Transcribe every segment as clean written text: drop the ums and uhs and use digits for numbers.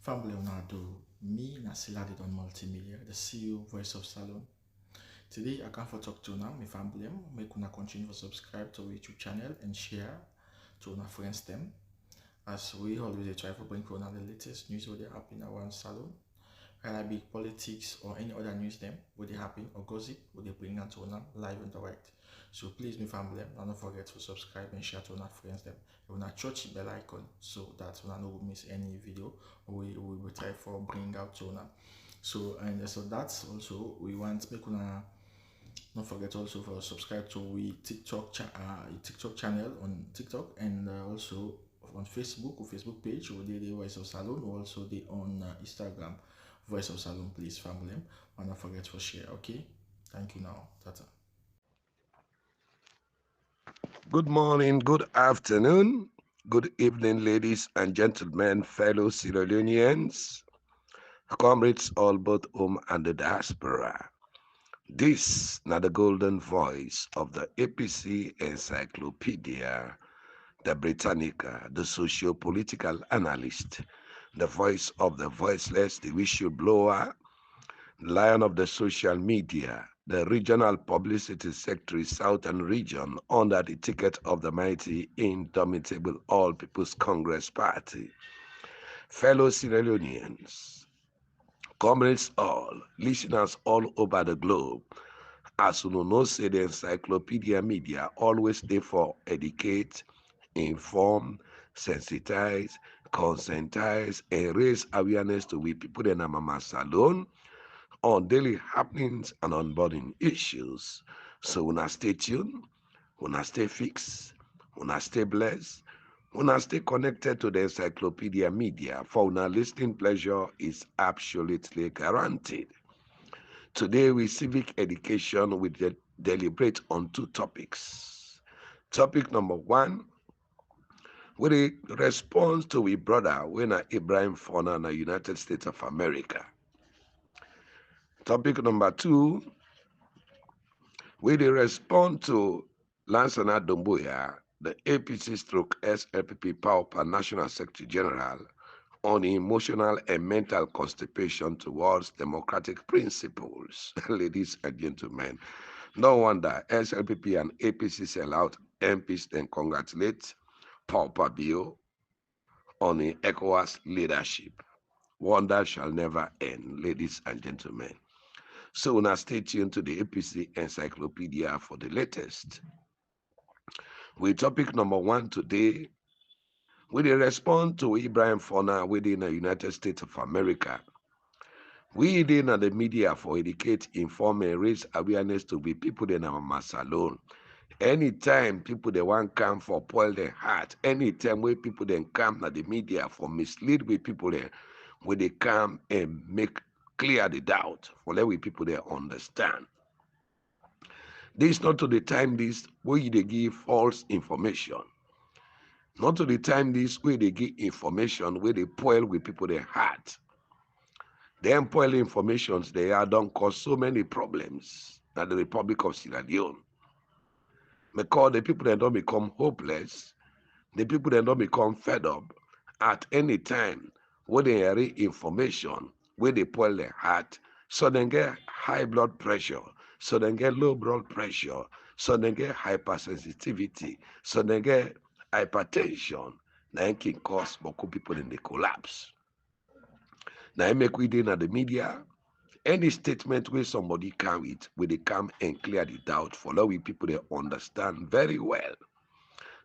Family do me Nasiladi on multimedia, the CEO voice of Salon. Today I come for talk to now my family. Make una continue to subscribe to our YouTube channel and share to our friends them. As we always try to bring for the latest news what they happen around Salon. Whether it be politics or any other news them what they happen or gossip what they bring out to una live and direct. So please my family, don't forget to subscribe and share to our friends them. You wanna touch the bell icon so that you no miss any video we will try for bring out to una. So and so that's also we want make una don't forget also for subscribe to we TikTok channel on TikTok and also on Facebook or Facebook page or the Voice of Salon or also the on Instagram Voice of Salon, please family. And don't forget to share. Okay, thank you now. Tata. Good morning, good afternoon, good evening, ladies and gentlemen, fellow Sierra Leoneans, comrades all both home and the diaspora. This na the golden voice of the APC Encyclopedia, the Britannica, the socio-political analyst, the voice of the voiceless, the whistleblower, lion of the social media, the regional publicity secretary, Southern Region, under the ticket of the mighty, indomitable All People's Congress Party. Fellow Sierra Leoneans, comrades all, listeners all over the globe, as you know, say the encyclopedia media always there for educate, inform, sensitize, conscientize, and raise awareness to we people in Mama Salon on daily happenings and on burning issues. So una stay tuned, una stay fixed, una stay blessed, una stay connected to the encyclopedia media, for una listening pleasure is absolutely guaranteed. Today we civic education will deliberate on two topics. Topic number one, we respond to we brother when Ibrahim Fona in the United States of America. Topic number two, we respond to Lansana Domboya, the APC stroke SLPP Power National Secretary General, on emotional and mental constipation towards democratic principles. Ladies and gentlemen, no wonder SLPP and APC sell out MPs and congratulate Pauper Bio on the ECOWAS leadership. Wonder shall never end, ladies and gentlemen. So now stay tuned to the APC Encyclopedia for the latest. With topic number one today, we respond to Ibrahim Fona within the United States of America. We in the media for educate, inform, and raise awareness to be people in our salon. Anytime people they want come for spoil their heart, anytime where people then come to the media for mislead with people there, where they come and make clear the doubt for let we people they understand. This not to the time this where they give false information. Not to the time this where they give information where they spoil with people their heart. Them spoil informations they are don't cause so many problems at the Republic of Sierra Leone. Because the people that don't become hopeless, the people that don't become fed up at any time when they hear information, where they spoil their heart, so they get high blood pressure, so they get low blood pressure, so they get hypersensitivity, so they get hypertension. Now it can cause more people in the collapse. Now I make we in the media, any statement where somebody carry it, where they come and clear the doubt for all we people they understand very well.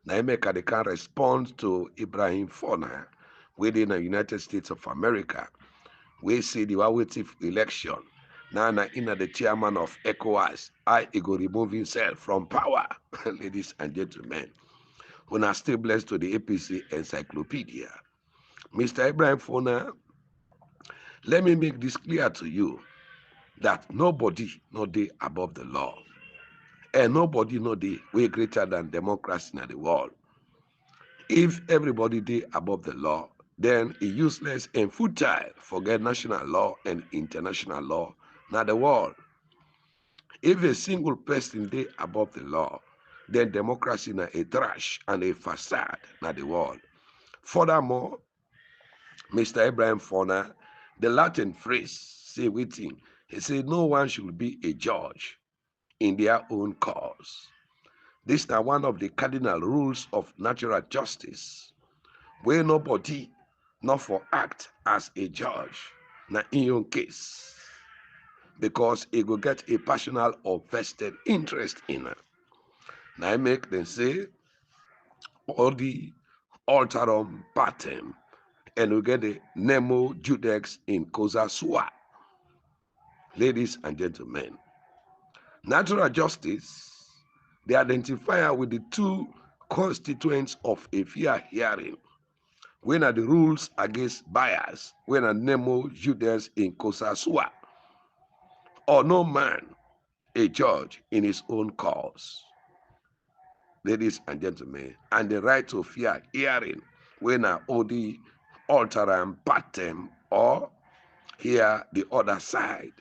Now I make they can respond to Ibrahim Fona within the United States of America. We see the awaitive election. Now in the chairman of ECOWAS, he go remove himself from power. Ladies and gentlemen, we are still blessed to the APC Encyclopedia. Mr. Ibrahim Fona, let me make this clear to you that nobody no day above the law. And nobody no day way greater than democracy in the world. If everybody day above the law, then it's useless and futile. Forget national law and international law, not the world. If a single person day above the law, then democracy na a trash and a facade, not the world. Furthermore, Mr. Abraham Fauna, the Latin phrase say waiting. He said no one should be a judge in their own cause. This is one of the cardinal rules of natural justice, where nobody not for act as a judge na in your case, because it will get a personal or vested interest in it. Now I make them say all the alterum partem, and we get the Nemo, judex in causa sua. Ladies and gentlemen, natural justice, the identifier with the two constituents of a fair hearing, when are the rules against bias, when are Nemo, judex in causa sua, or no man a judge in his own cause. Ladies and gentlemen, and the right to fair hearing, when are odi alteram partem, or hear the other side.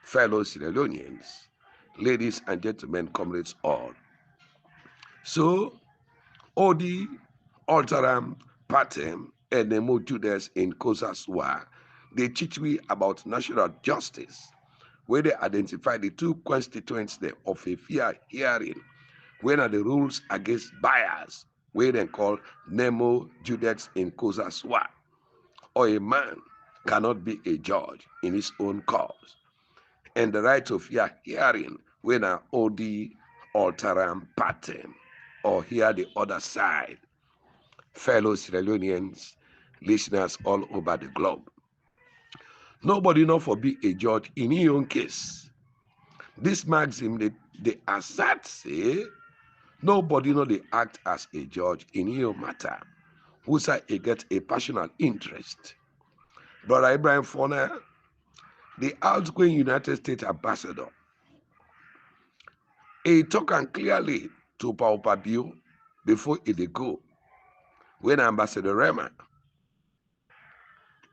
Fellow Sierra Leoneans, ladies and gentlemen, comrades all. So, odi alteram partem and Nemo judex in causa sua, they teach me about national justice, where they identify the two constituents of a fair hearing, when are the rules against bias, where they call Nemo judex in causa sua, or a man cannot be a judge in his own cause, and the right of hearing, when are odi alteram partem, or hear the other side. Fellow Sierra Leoneans, listeners all over the globe, nobody not for be a judge in his own case. This maxim they assert say nobody know they act as a judge in your matter, who say he get a personal interest. Brother Abraham Fauna, the outgoing United States ambassador, he talk and clearly to Paupabio before he dey go. When Ambassador Rema,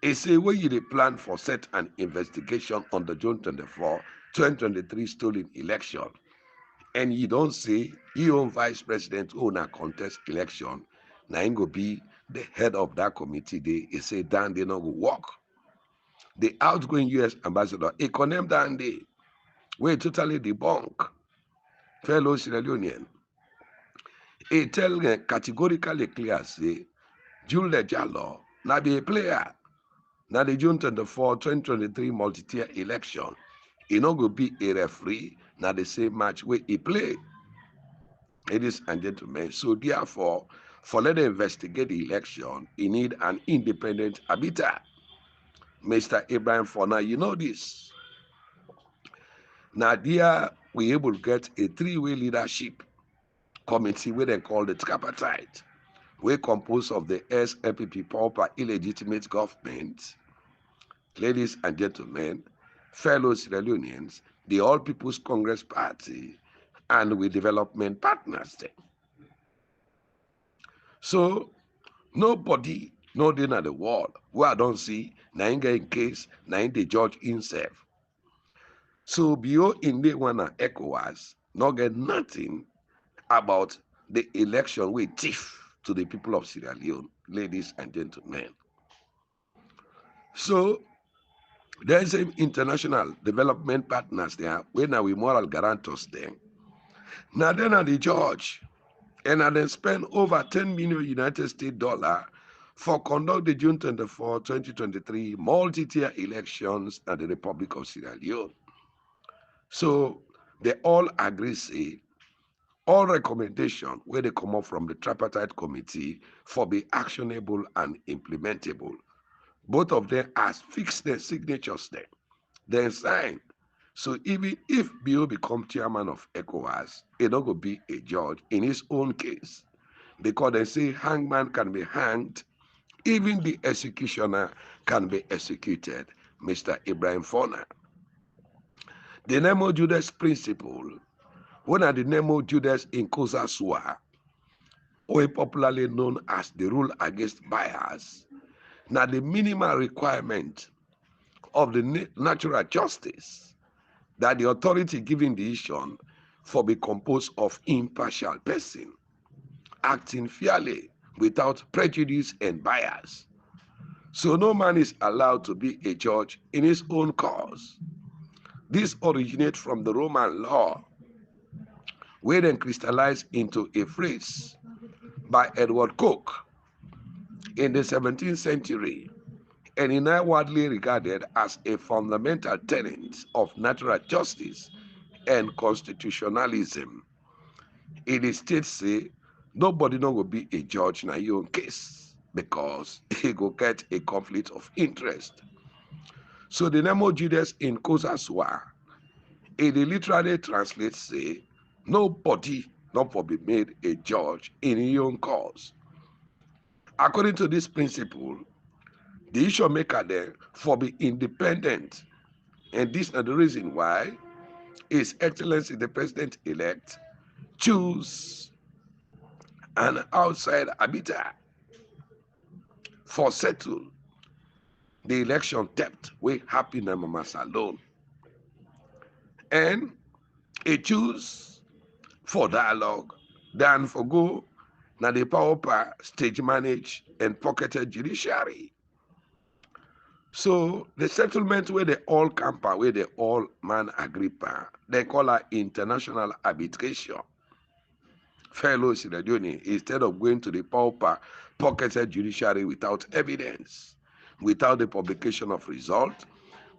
he say when you dey plan for set an investigation on the June 24, 2023 stolen election, and you don't say your own vice president who na contest election, na him go be the head of that committee. They say Dan they not go work. The outgoing U.S. ambassador, he condemned Dan they, we totally debunk. Fellow Sierra Leonean, he tell categorically clear say Jules Jallo na be a player. Now the June 24, 2023 multi-tier election, he not go be a referee. Now the same match where he play. Ladies and gentlemen, so therefore, for let them investigate the election, he need an independent arbiter. Mr. Abraham Fauna, you know this. Now there we able to get a three-way leadership committee where they call the tripartite, we composed of the SLPP pauper illegitimate government. Ladies and gentlemen, fellow Sierra Leoneans, the All People's Congress Party, and with development partners there. So nobody, no day in the world, where I don't see, na in case, na in the judge himself. So bio in the one ECOWAS, not get nothing about the election we thief to the people of Sierra Leone, ladies and gentlemen. So there's some international development partners there, where now we moral guarantors them. Now then are the judge, and I then spend over 10 million United States dollar for conduct the June 24, 2023 multi-tier elections at the Republic of Sierra Leone. So they all agree say all recommendation where they come up from the tripartite committee for be actionable and implementable. Both of them has fixed their signatures there, then sign. So even if Bio become chairman of ECOWAS, he not go be a judge in his own case, because they say hangman can be hanged, even the executioner can be executed. Mr. Abraham Fauna, the Nemo judex principle, one of the Nemo judex in causa sua, or popularly known as the rule against bias, now the minimal requirement of the natural justice that the authority giving decision for be composed of impartial person, acting fairly without prejudice and bias. So no man is allowed to be a judge in his own cause. This originates from the Roman law, where then crystallized into a phrase by Edward Coke in the 17th century, and is now widely regarded as a fundamental tenet of natural justice and constitutionalism. It states say nobody no go be a judge na your own case because he go get a conflict of interest. So the Nemo judex in causa, it literally translates say nobody not for be made a judge in your own cause. According to this principle, the issue maker there for be independent, and this is the reason why His Excellency the President-elect choose an outside arbiter for settle the election theft wey happen in Mama Salone, and he choose for dialogue than for go na the power stage manage and pocketed judiciary. So the settlement where they all camper, where they all man agree pa, they call her international arbitration. Fellow Sierra Leone, instead of going to the pauper pocketed judiciary without evidence, without the publication of result,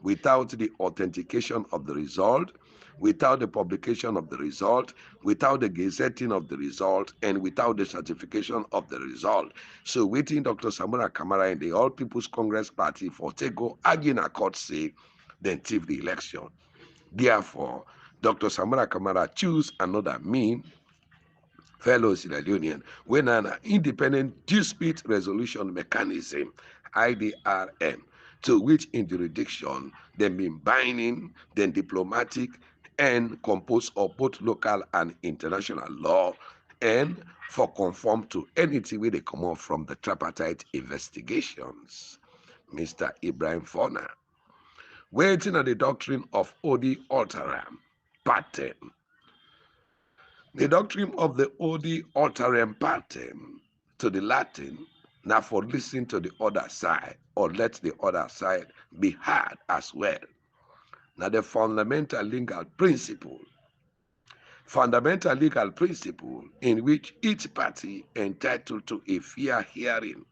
without the authentication of the result, without the publication of the result, without the gazetting of the result, and without the certification of the result. So waiting Dr. Samura Kamara and the All People's Congress Party for take go argue in a court say, then thief the election. Therefore, Dr. Samura Kamara choose another mean, fellow Sierra Leonean, when an independent dispute resolution mechanism, IDRM, to which in jurisdiction then been binding, then diplomatic, and composed of both local and international law, and for conform to anything where they come out from the tripartite investigations. Mr. Ibrahim Fona, waiting on the doctrine of Odi Alteram pattern. The doctrine of the Odi Alteram pattern, to the Latin, now for listen to the other side or let the other side be heard as well. Now the fundamental legal principle in which each party entitled to a fair hearing,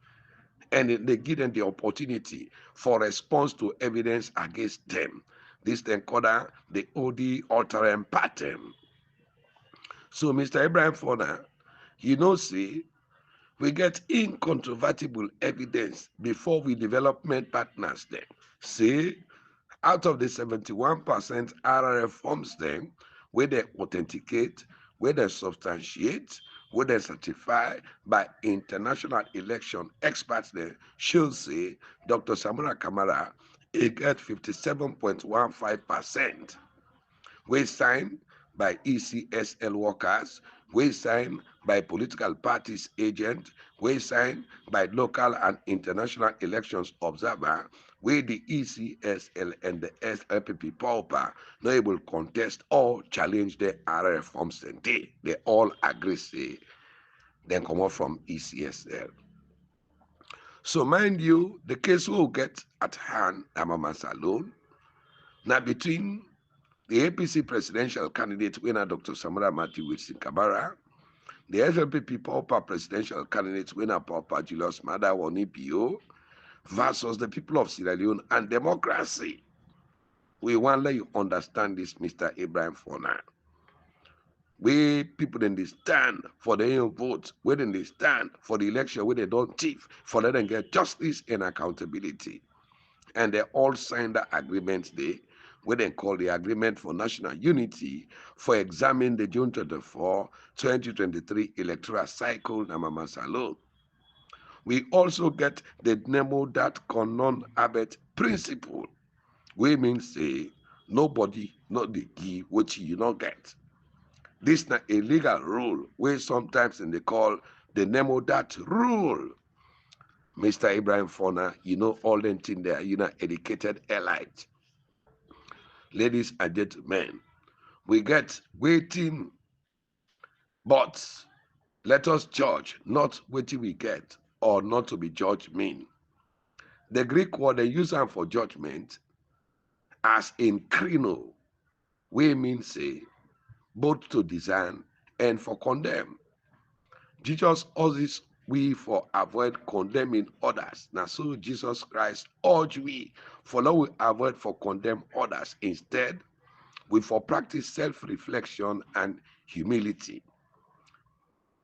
and they give them the opportunity for response to evidence against them. This then called the Odi Alteram pattern. So Mr. Ibrahim Fona, you know, see, we get incontrovertible evidence before we development partners then. See, out of the 71% RRF forms then, where they authenticate, where they substantiate, where they certify by international election experts then, should say Dr. Samura Kamara, he get 57.15%. We signed by ECSL workers, we signed by political parties agent, we signed by local and international elections observer, where the ECSL and the SLPP pauper not able to contest or challenge the RF forms, and they all agree say then come out from ECSL. So mind you, the case we'll get at hand, Mama Salone, now between the APC presidential candidate winner Dr. Samara Matthew Wilson Kabara, the FMPP pauper presidential candidate winner Pauper Julius Mada Wanipio, versus the people of Sierra Leone and democracy. We want to let you understand this, Mr. Ibrahim Fona. We people then they stand for their own votes, where then they stand for the election, where they don't thief, for letting them get justice and accountability. And they all signed the agreement there, where they call the Agreement for National Unity, for examining the June 24, 2023 electoral cycle na Mama Salone. We also get the Nemo that non habet principle. We mean say nobody not the give what you not get. This na a legal rule where sometimes they call the Nemo that rule. Mr. Ibrahim Fona, you know all them thing there, you know educated elite. Ladies and gentlemen, we get waiting, but let us judge not waiting we get or not to be judged mean. The Greek word they use am for judgment as in krino, wey mean say both to design and for condemn. Jesus urges we for avoid condemning others. Now, so Jesus Christ urge we for now we avoid for condemn others. Instead, we for practice self-reflection and humility.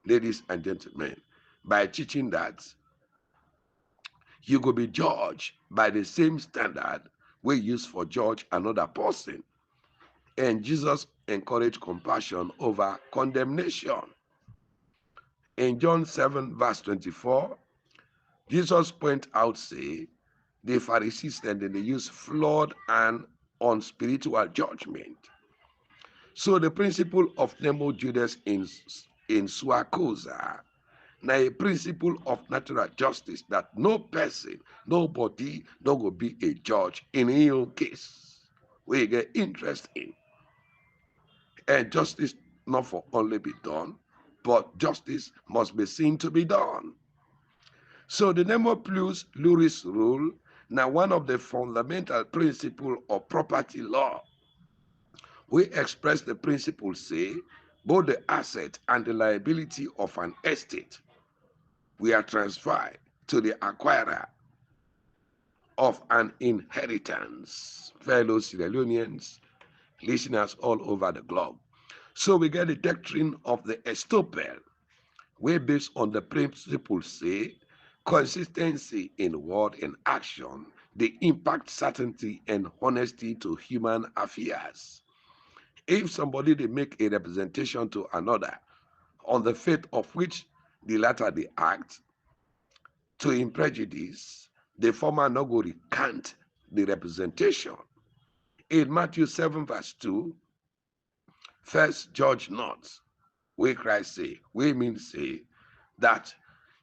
Ladies and gentlemen, by teaching that you go be judged by the same standard we use for judge another person. And Jesus encouraged compassion over condemnation. In John 7, verse 24, Jesus point out, say, the Pharisees then they use flawed and unspiritual judgment. So the principle of Nemo judex in sua causa, now a principle of natural justice that no person, nobody, no go be a judge in his own case. We get interest in. And justice not for only be done, but justice must be seen to be done. So the Nemo plus Luris rule, now one of the fundamental principles of property law. We express the principle, say, both the asset and the liability of an estate we are transferred to the acquirer of an inheritance. Fellow Sierra Leoneans, listeners all over the globe. So we get the doctrine of the estoppel, where based on the principle, say, consistency in word and action, they impact certainty and honesty to human affairs. If somebody they make a representation to another on the faith of which the latter they act, to in prejudice, the former no go recant the representation. In Matthew 7, verse 2, first judge not, where Christ say, we mean say that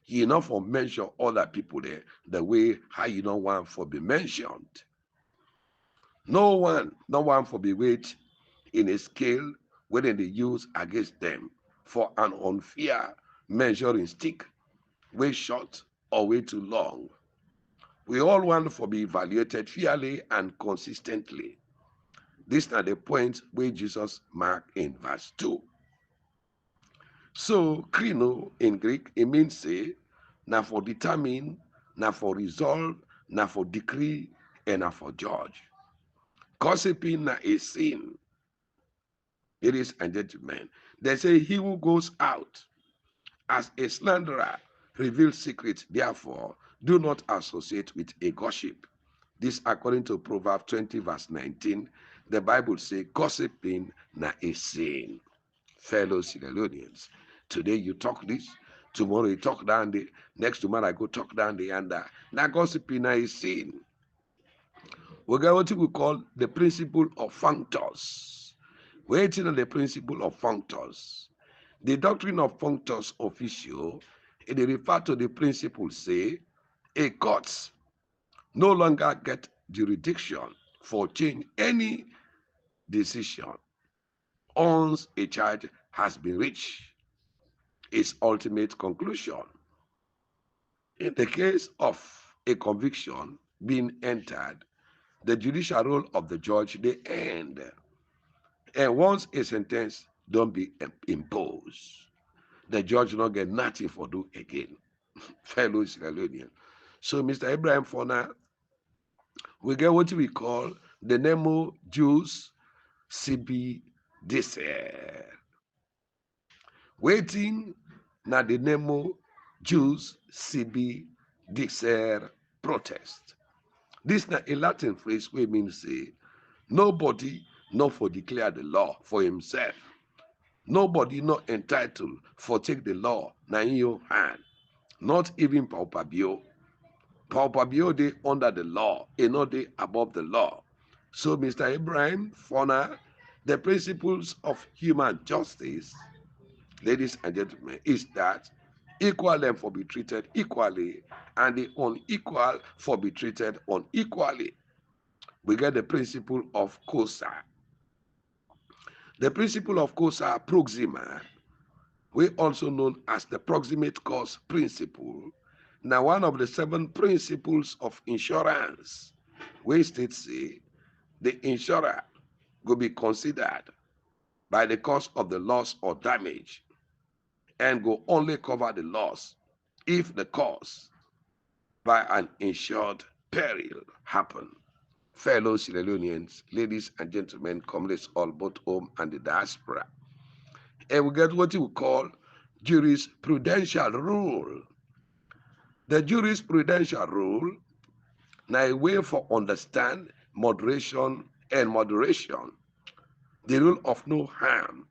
you not for mention other people there the way how you don't want for be mentioned. No one for be weighed in a scale when they use against them for an unfair measuring stick, way short or way too long. We all want for be evaluated fairly and consistently. This is the point where Jesus marked in verse 2. So, krino in Greek, it means say, na for determine, na for resolve, na for decree, and na for judge. Gossiping na a sin. Ladies and gentlemen, they say he who goes out as a slanderer reveals secrets. Therefore, do not associate with a gossip. This according to Proverbs 20, verse 19. The Bible says gossiping na a sin. Fellow Sierra Leoneans, today you talk this, tomorrow you talk down the, next tomorrow I go talk down the and now gossiping na a sin. We got what we call the principle of functors. Waiting on the principle of functors. The doctrine of functors officio, it refer to the principle, say, a court no longer get jurisdiction for change any decision once a charge has been reached its ultimate conclusion. In the case of a conviction being entered, the judicial role of the judge they end. And once a sentence don't be imposed, the judge not get nothing for do again. Fellow Sierra Leonean. So Mr. Abraham Fona, we get what we call the Nemo Jews CB Disser. Waiting na the Nemo Jews CB Disser protest. This na a Latin phrase wey mean say nobody not for declare the law for himself. Nobody not entitled for take the law na in your hand. Not even Paupabio. Paupabio they under the law, and not they above the law. So Mr. Abraham Fona, the principles of human justice, ladies and gentlemen, is that equal them for be treated equally, and the unequal for be treated unequally. We get the principle of causa. The principle of causa proxima, we also known as the proximate cause principle. Now, one of the 7 principles of insurance, where states say the insurer will be considered by the cause of the loss or damage and will only cover the loss if the cause by an insured peril happen. Fellow Sierra Leoneans, ladies and gentlemen, comrades all both home and the diaspora, and we get what we call jurisprudential rule. The jurisprudential rule now a way for understand moderation and moderation, the rule of no harm,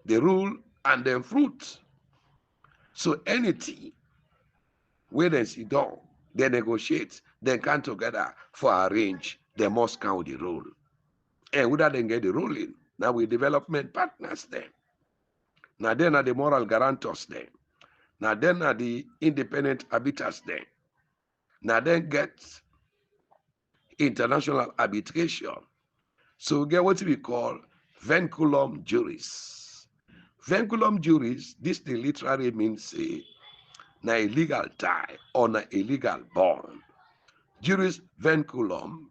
the rule and then fruit. So anything where they sit down, they negotiate, they come together for arrange, they must count the rule. And without them get the ruling, now we development partners then. Now then are the moral guarantors then. Now then are the independent arbiters then. Now then get international arbitration. So we get what we call vinculum juris. Vinculum juris, this the literally means say, na a legal tie or na a legal bond. Juris vinculum,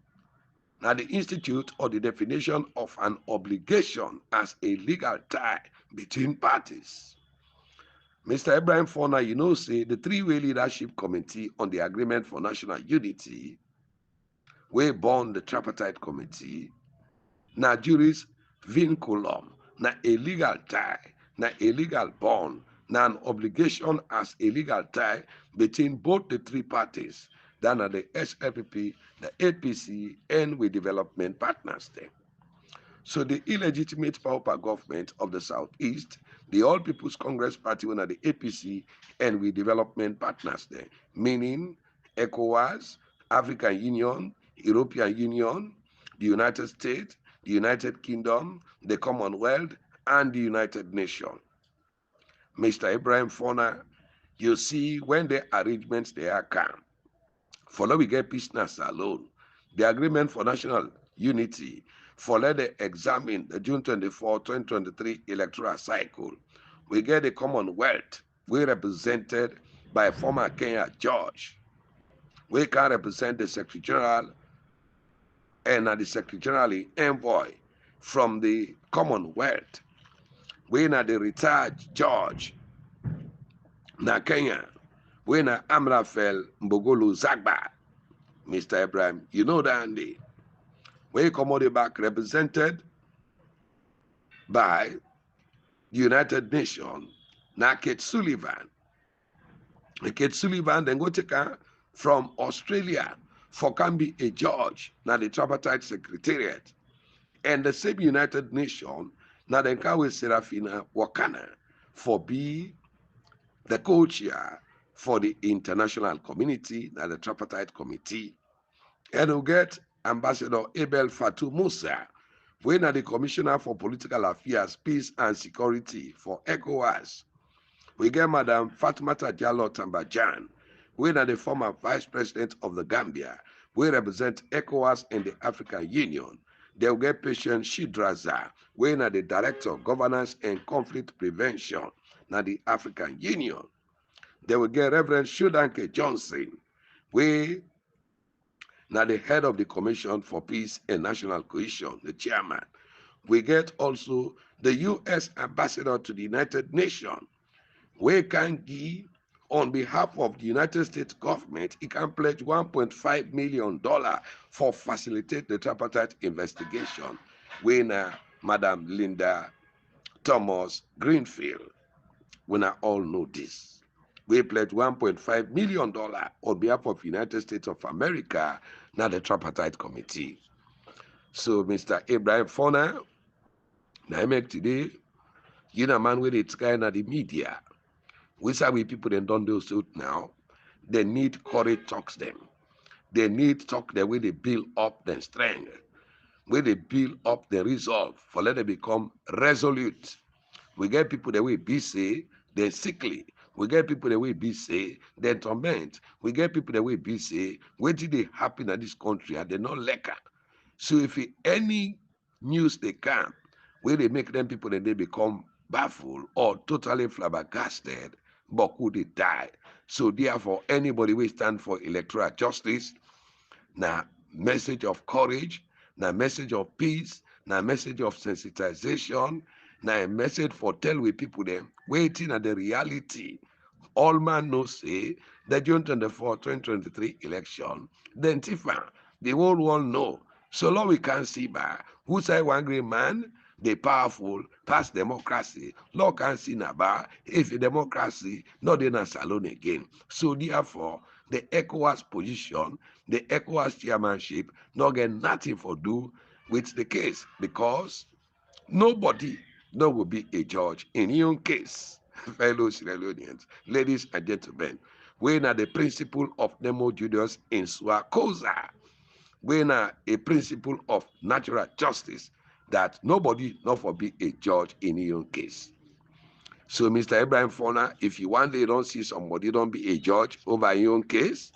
na the institute or the definition of an obligation as a legal tie between parties. Mr. Ibrahim Fona, you know, say the 3-way leadership committee on the agreement for national unity, we born the tripartite committee, na juris vinculum, na a legal tie, na a legal bond, na an obligation as a legal tie between both the 3 parties, that are the SLPP, the APC, and with development partners there. So the illegitimate pauper government of the Southeast, the All People's Congress Party, one of the APC, and with development partners there, meaning ECOWAS, African Union, European Union, the United States, the United Kingdom, the Commonwealth, and the United Nations. Mr. Ibrahim Fona, you see when the arrangements they are come, for now we get business alone, the agreement for national unity, for let they examine the June 24, 2023 electoral cycle, we get the Commonwealth, we represented by former Kenya judge. We can represent the Secretary General and the Secretary General envoy from the Commonwealth. We na the retired judge na Kenya. We na Amrafel Mbogolu Zagba. Mr. Ibrahim, you know that Andy. We come out back represented by the United Nations, na Kate Sullivan. Kate Sullivan then go take her from Australia for can be a judge na the tripartite secretariat. And the same United Nations, now then can with Serafina Wakana for be the co-chair for the international community, now the tripartite committee. And we get Ambassador Abel Fatou Musa, when are the Commissioner for Political Affairs, Peace and Security for ECOWAS. We get Madam Fatmata Jallo Tambajan, when are the former Vice President of the Gambia. We represent ECOWAS and the African Union. They will get Patient Shidraza, when are the Director of Governance and Conflict Prevention, now the African Union. They will get Reverend Shudanke Johnson, we now the head of the Commission for Peace and National Cohesion, the chairman. We get also the U.S. Ambassador to the United Nations. We can give, on behalf of the United States government, he can pledge $1.5 million for facilitate the tripartite investigation. We now, Madam Linda Thomas Greenfield, we now all know this. We pledged $1.5 million on behalf of United States of America, now the tripartite committee. So, Mr. Ibrahim Fona, now I make today, you know, man, with it's kind of the media. We say we people then don't do so now. They need courage talks them. They need talk the way they build up their strength, where they build up the resolve for let them become resolute. We get people the way be say they're sickly. We get people the way be say they torment. We get people the way be say what did they happen in this country and they're not lekker. So if any news they come where they make them people and they become baffled or totally flabbergasted, but could they die? So therefore, anybody will stand for electoral justice, na message of courage, na message of peace, na message of sensitization, na a message for tell we people them waiting at the reality. All man knows say the June 24, 2023 election, then Tifa, the whole world know. So long we can see by who say one great man, the powerful past democracy. Law can see naba if a democracy not in a salon again. So therefore, the ECOWAS position, the ECOWAS chairmanship, not get nothing for do with the case because nobody no will be a judge in your case. Fellow Sierra Leoneans, ladies and gentlemen, we are the principle of Nemo judex in causa. We are a principle of natural justice that nobody not for be a judge in your case. So, Mr. Abraham Fona, if you one day don't see somebody don't be a judge over your own case,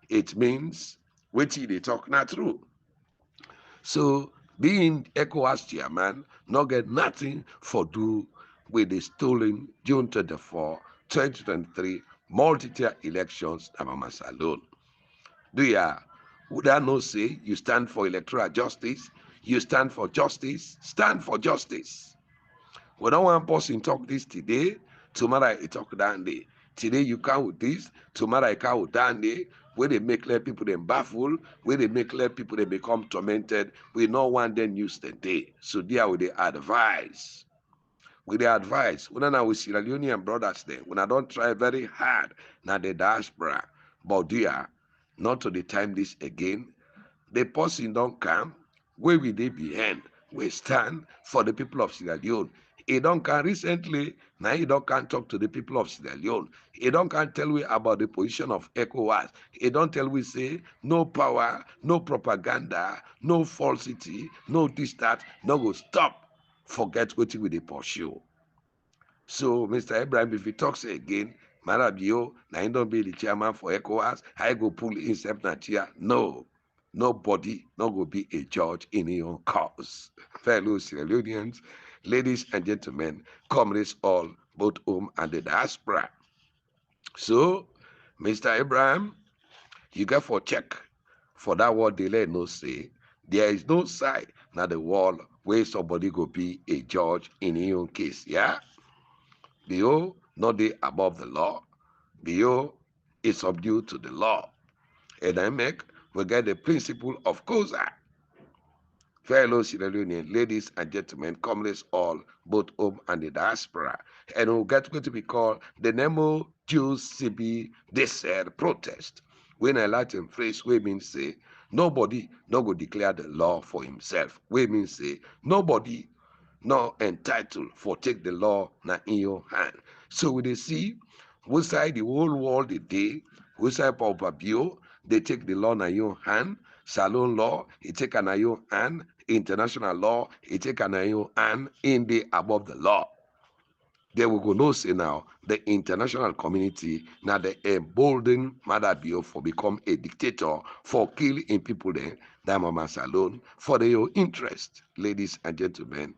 it means waiting they talk not true. So being ECOWAS chairman, not get nothing for do with the stolen June 24, 2023 multi-tier elections na Mama Salone. Do ya? Would I not say you stand for electoral justice? You stand for justice? Stand for justice. We don't want person talk this today, tomorrow I talk that day. Today you come with this, tomorrow I come with that day. Where they make let people them baffle, where they make let people they become tormented. We no want them use the day. So there with the advice. With the advice, when I with Sierra Leonean brothers there, when I don't try very hard, now the diaspora, but dear, not to the time this again, the person don't come, where will they behind? We stand for the people of Sierra Leone. He don't come recently, now he don't can talk to the people of Sierra Leone. He don't can tell we about the position of ECOWAS. He don't tell we say no power, no propaganda, no falsity, no this, that, no go stop. Forget what we they pursue. So, Mr. Abraham, if he talks again, Marabio, now he don't be the chairman for ECOWAS, I go pull himself na chair. No, nobody not go be a judge in your own cause. Fellow Sierra Leoneans, ladies and gentlemen, comrades all, both home and the diaspora. So, Mr. Abraham, you got for check for that word delay no say. There is no side na the wall where somebody go be a judge in your own case, yeah? Bio, not they above the law. Bio is subdued to the law. And I make, we get the principle of causa. Fellow Sierra Leonean ladies and gentlemen, comrades all, both home and the diaspora. And we'll get going to be called the Nemo Jews CB Desert protest. When a Latin phrase, we mean say, nobody no go declare the law for himself. We mean say, nobody no entitled for take the law na in your hand. So we dey see which side the whole world the day, which side Papa Bio, they take the law na your hand. Salon law, it take an your hand. International law, it take an your hand in the above the law. They will go know say now the international community now the embolden Madabio for become a dictator for killing people there, that Mama Salon, for their interest, ladies and gentlemen,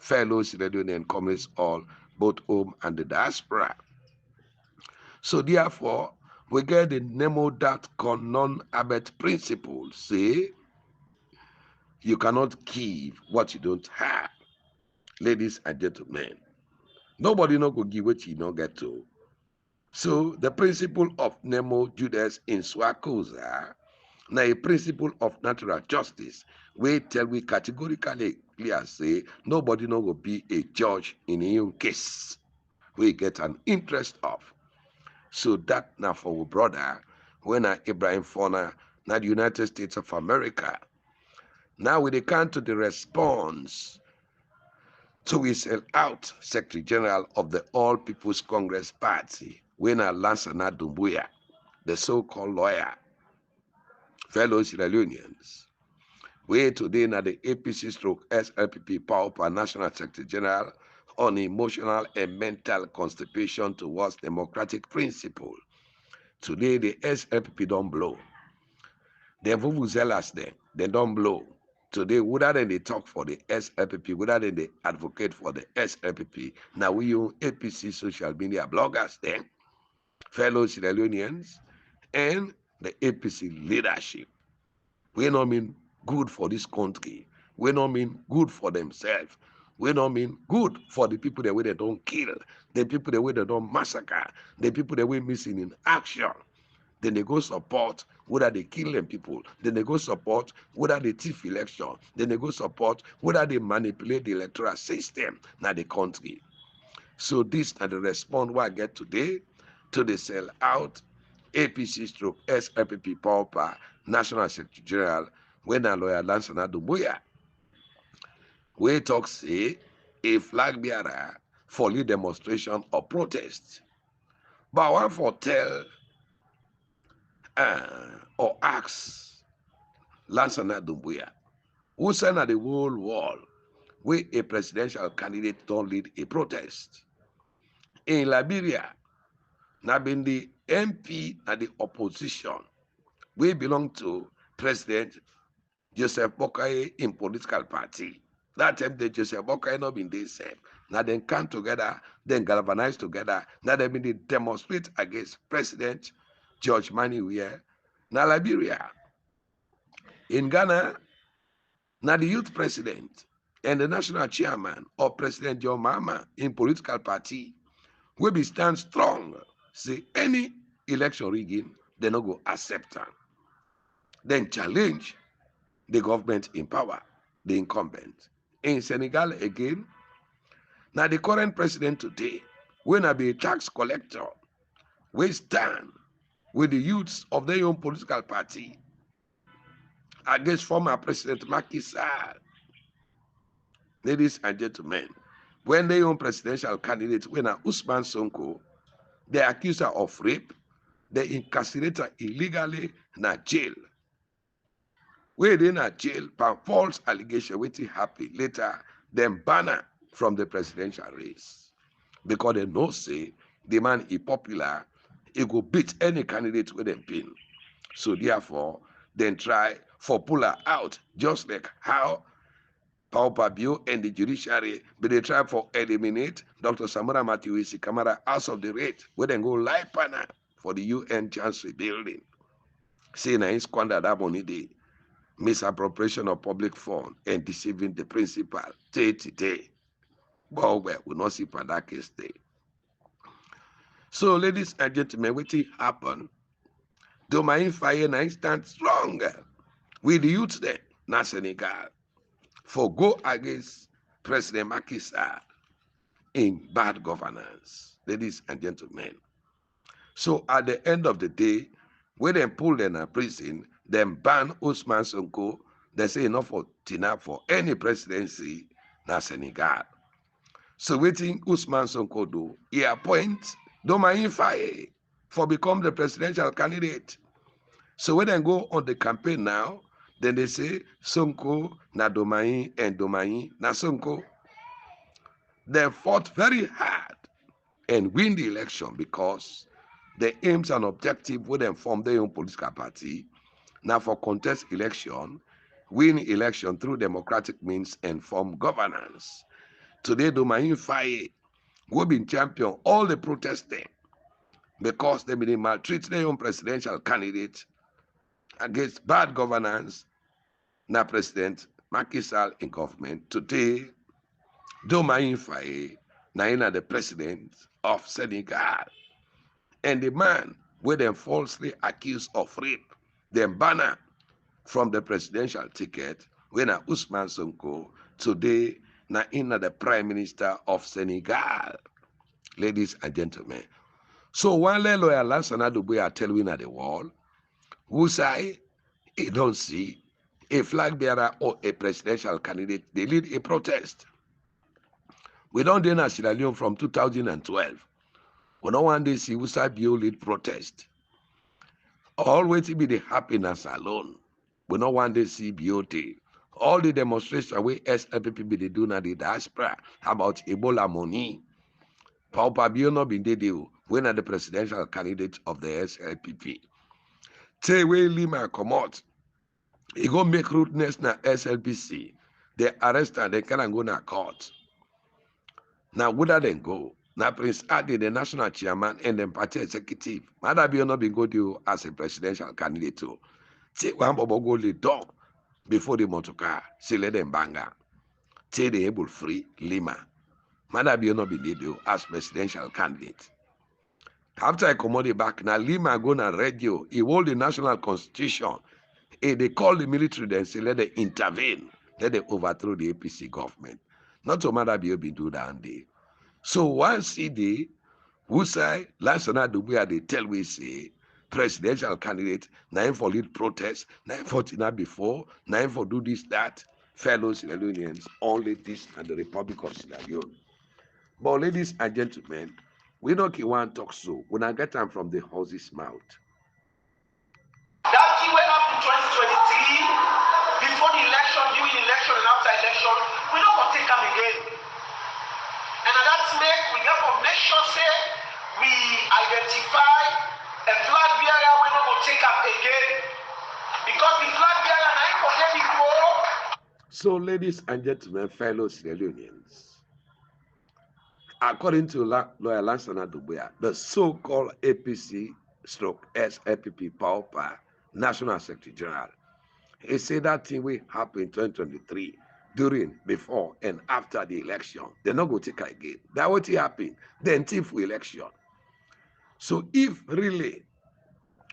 fellow Sierra Leonean comrades all, both home and the diaspora. So therefore, we get the Nemo that non-abet principle, say you cannot give what you don't have, ladies and gentlemen. Nobody no go give what you no get to. So the principle of Nemo judex in causa, now a principle of natural justice, we tell we categorically clear say nobody no go be a judge in your case. We get an interest of. So that now for our brother, when Abraham Fona, now the United States of America. Now we come to the response to his out Secretary General of the All People's Congress Party, when Lansana Dumbuya, the so-called lawyer, fellow Sierra Leoneans. We today now the APC stroke SLPP Power National Secretary General on emotional and mental constipation towards democratic principle. Today the SLPP don't blow. The Vuvuzelas they don't blow. Today, whether than they talk for the SLPP, whether than they advocate for the SLPP, now we use APC social media bloggers then. fellow Sierra Leoneans, and the APC leadership. We not mean good for this country. We not mean good for themselves. We not mean good for the people that way they don't kill, the people that way they don't massacre, the people that way missing in action. Then they go support whether they kill them people. Then they go support whether they thief election. Then they go support whether they manipulate the electoral system in the country. So this is the response we get today to the sell out APC stroke SLPP Pauper National Secretary General when a lawyer Lansana Dumbuya. We talk say a flag bearer for lead demonstration or protest. But one for tell or ask Lansana Dumbuya, who send at the whole wall where a presidential candidate don't lead a protest. In Liberia, now been the MP and the opposition, we belong to President Joseph Boakai in political party. That time the Joseph Boakai not been the same. Now they come together, then galvanize together. Now they been they demonstrate against President George Mani Weah. Now Liberia, in Ghana, now the youth president and the national chairman of President John Mahama in political party will be stand strong. Say any election rigging, they not go accept them. Then challenge the government in power, the incumbent. In Senegal again, now the current president today, when I be a tax collector, we stand with the youths of their own political party against former President Macky Sall. Ladies and gentlemen, when their own presidential candidate, when Ousmane Sonko, the accuser of rape, the incarcerator illegally in a jail. Where in a jail, by false allegation, waiting happy later, then banner from the presidential race. Because they know say the man is popular, he go beat any candidate with them pin. So therefore, then try for pull her out, just like how Paupa Bio and the judiciary, but they try for eliminate Dr. Samara Matiwisi Kamara out of the rate, where they go live panel for the UN Chancery building. Say na squander that money day. Misappropriation of public fund and deceiving the principal day. But we will not see for that case day. So, ladies and gentlemen, what happen? Domain fire na stand stronger with the youth there, na Senegal, for go against President Macky Sall in bad governance, ladies and gentlemen. So, at the end of the day, when they pull them in prison, then ban Ousmane Sonko, they say enough for Tina for any presidency na Senegal. So waiting Ousmane Sonko do, he appoint Domain Faye for become the presidential candidate. So when they go on the campaign now, then they say Sonko na Domain and Domain na Sonko. They fought very hard and win the election because the aims and objective would then form their own political party. Now for contest election, win election through democratic means and form governance. Today, Domain Faye will be champion all the protesting because they been maltreat their own presidential candidate against bad governance. Now President Macky Sall in government. Today, Domain Faye, now the president of Senegal. And the man where them falsely accused of rape, them banner from the presidential ticket, when Ousmane Sonko, today, now in the prime minister of Senegal. Ladies and gentlemen. So one lawyer Lansana Dubuya tell we at the wall, who say he don't see a flag bearer or a presidential candidate, they lead a protest. We don't do in Sierra Leone from 2012. We don't want to see Usa Bio lead protest. Always be the happiness alone. We don't want to see BOT. All the demonstration we SLPP they do now the diaspora about Ebola money. Paupa Bio not been deal when are the presidential candidate of the SLPP. Say we Lima come out. He go make rudeness na SLPC. They arrest and they can't go na court. Now whether they go, Now Prince Adi, the national chairman and the party executive, Mada be not be go to as a presidential candidate too. Say one bobo go the door before the motorcar, say let them banga. Say the able free Lima. Mada be not be need as presidential candidate. After I commode back, now Lima go na radio, he hold the national constitution. They call the military, then say let them intervene, let them overthrow the APC government. Not to matter be do that day. So one CD, who say last night they tell we say presidential candidate, nine for lead protest, nine for tina before, nine for do this, that, fellow Sierra Leoneans, only this and the Republic of Sierra Leone. But ladies and gentlemen, we don't want talk so when I get them from the horse's mouth. That key went up in 2023, before the election, during the election, and after election, we don't want to take them again. And that's make we have to make sure say we identify a flag bearer we're not going to take up again. Because the flag bearer now for them before. So, ladies and gentlemen, fellow Sierra Leoneans, according to lawyer Lansana Dubuya, the so-called APC stroke SLPP Pauper National Secretary General, he said that thing will happen in 2023, during, before, and after the election. They're not going to take it again. That what happened. Then for election. So if really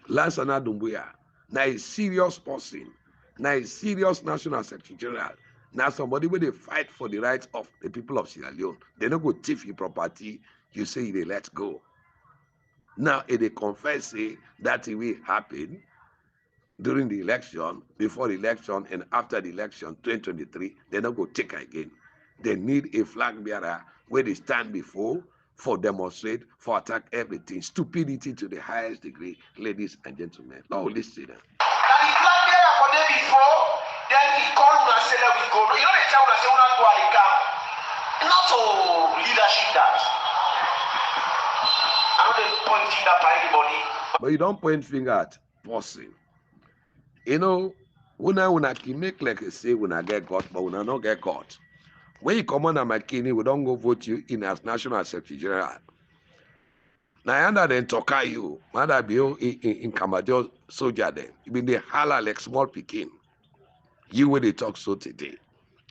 Lansana Dumbuya, now a serious person, now a serious National Secretary General, now somebody where they fight for the rights of the people of Sierra Leone, they don't go thief your property, you say they let go. Now if they confess say that it will happen during the election, before the election, and after the election, 2023, they don't go take again. They need a flag bearer where they stand before for demonstrate, for attack everything. Stupidity to the highest degree, ladies and gentlemen. Now listen. And the flag bearer for them before, then he called and said that we go. You know they tell us say we not go at the camp. Not to leadership that. I know they point finger at anybody. But you don't point finger at person. You know, una can make like a say when I get got, but when I not get got. When you come on a McKinney, we don't go vote you in as National Secretary General. Now, under then talk you, mother be in Kamajo soldier then. You been the holla like small Pekin. You will they talk so today,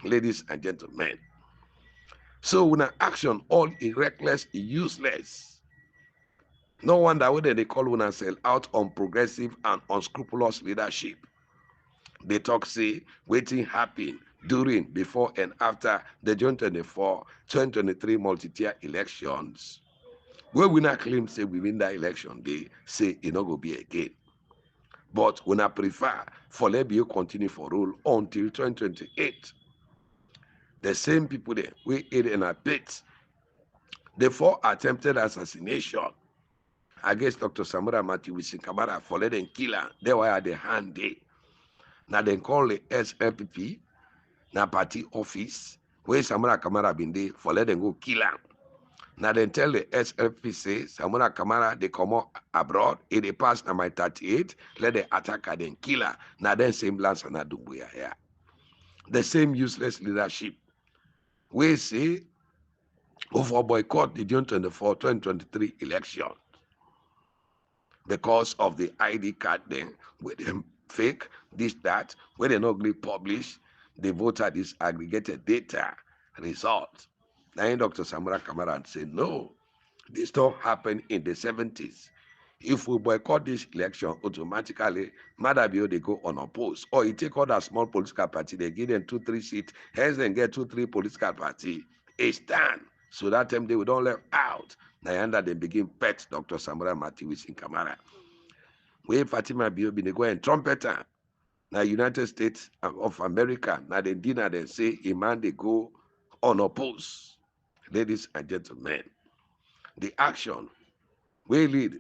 ladies and gentlemen. So when action all reckless, useless. No wonder whether they call one sell out on progressive and unscrupulous leadership. They talk say waiting happen during, before, and after the 2023 multi-tier elections. Where we not claim say we win that election, they say it not go be again. But we not prefer for Lebio continue for rule until 2028. The same people there we aid and abet the 4 attempted assassination against Dr. Samura Matiwisi Kamara for letting killer. They were at the hand day. Now they call the SLPP, na party office, where Samura Kamara been there for letting go kill him. Now they tell the SLPP say Samura Kamara they come out abroad, if they pass na my 38, let the attacker then kill her. Now then same Lance and Dumbuya here. The same useless leadership. We say over boycott the June 24, 2023 election because of the ID card then with them fake, this, that, when they not really publish the voter disaggregated data result. Then Dr. Samura Kamara said, no, this don't happen in the 70s. If we boycott this election, automatically, Madabio, they go unopposed. Or you take other small political party, they give them 2-3 seats, hence then get 2-3 political party. A stand. So that time they would all left out. Now they begin pet Dr. Samura Matiwisi Kamara. Where Fatima Biobi, they go and trumpeter. Now United States of America, now they dinner, they say, a man, they go unopposed. Ladies and gentlemen, the action will lead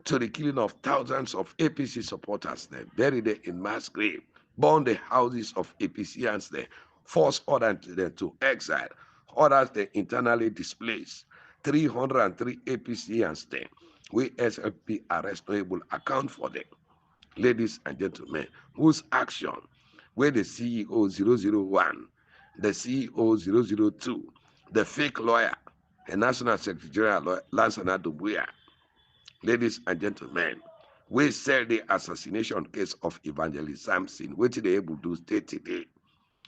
to the killing of thousands of APC supporters there, buried there in mass grave, burn the houses of APCians there, force others them to exile, others they internally displaced, 303 APCians there, we SLP arrest no able account for them. Ladies and gentlemen, whose action, where the CEO 001, the CEO 002, the fake lawyer, and National Secretary General Lansana Doumbouya. Ladies and gentlemen, we sell the assassination case of Evangelist Samson. What they able to do state today?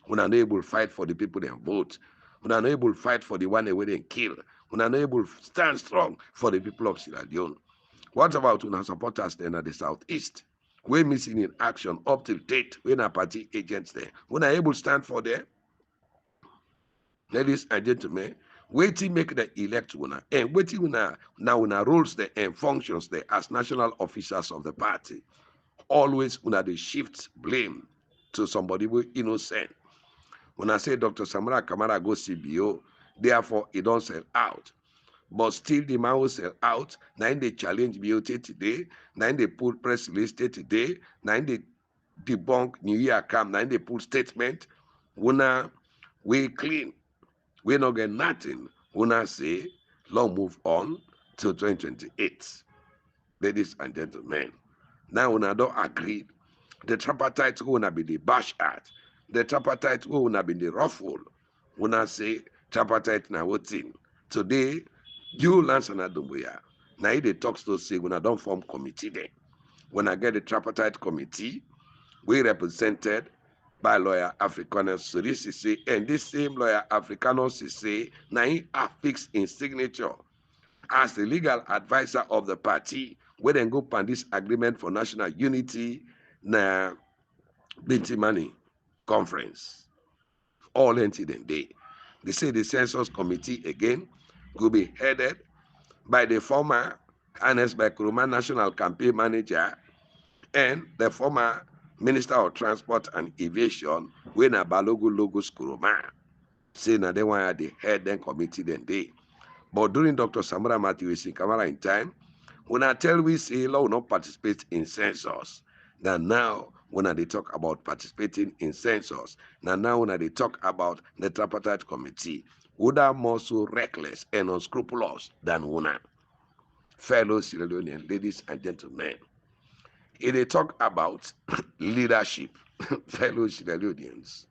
We are not able to fight for the people they vote. We are not able to fight for the one they didn't kill. We are not able to stand strong for the people of Sierra Leone. What about our supporters then at the southeast? We're missing in action up to date. We're not party agents there. We're not able to stand for them. Ladies and gentlemen, waiting make the elect winner and waiting now roles there and functions there as national officers of the party. Always they shift blame to somebody who innocent. When I say Dr. Samara Kamara go CBO, therefore he don't sell out. But still the man will sell out. Now they challenge BOT today. Now they put press release today. Now they debunk New Year come. Now they put statement. We clean. We not get nothing. Say long move on to 2028. Ladies and gentlemen. Now don't agree. The tripartite will be the bash at. The tripartite will be the ruffle. Say tripartite now what thing. Today, you Lansana Doumbouya. Now they talks to say when I don't form committee there. When I get the tripartite committee, we represented by lawyer Africanus Sisi, and this same lawyer Africanus Sisi, now he affixed in signature as the legal advisor of the party. We then go pan this agreement for national unity na Binti Money conference. All incident day. They say the census committee again will be headed by the former Anes Kuruma national campaign manager and the former Minister of Transport and Aviation, when a Balogu Logos Kuruma. Say na they want the head then committee then day. But during Dr. Samara Matthew Kamara in time, when I tell we say law will not participate in census, now when they talk about participating in census, now when they talk about the tripartite committee, would are more so reckless and unscrupulous than Wuna. Fellow Sierra Leonean ladies and gentlemen, if they talk about leadership, fellow Sierra Leoneans,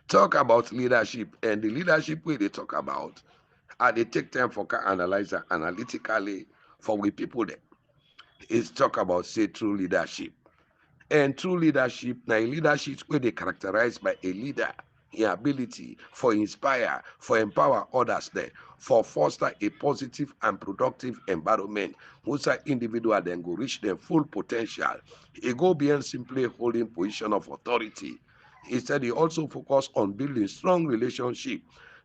talk about leadership, and the leadership way they talk about, they take time for analyze analytically for we people there. It's talk about say true leadership. And true leadership, now leadership where they characterized by a leader, the ability for inspire, for empower others there, for foster a positive and productive environment, whose individual then go reach their full potential. It go beyond simply holding position of authority. Instead, he also focus on building strong relationship,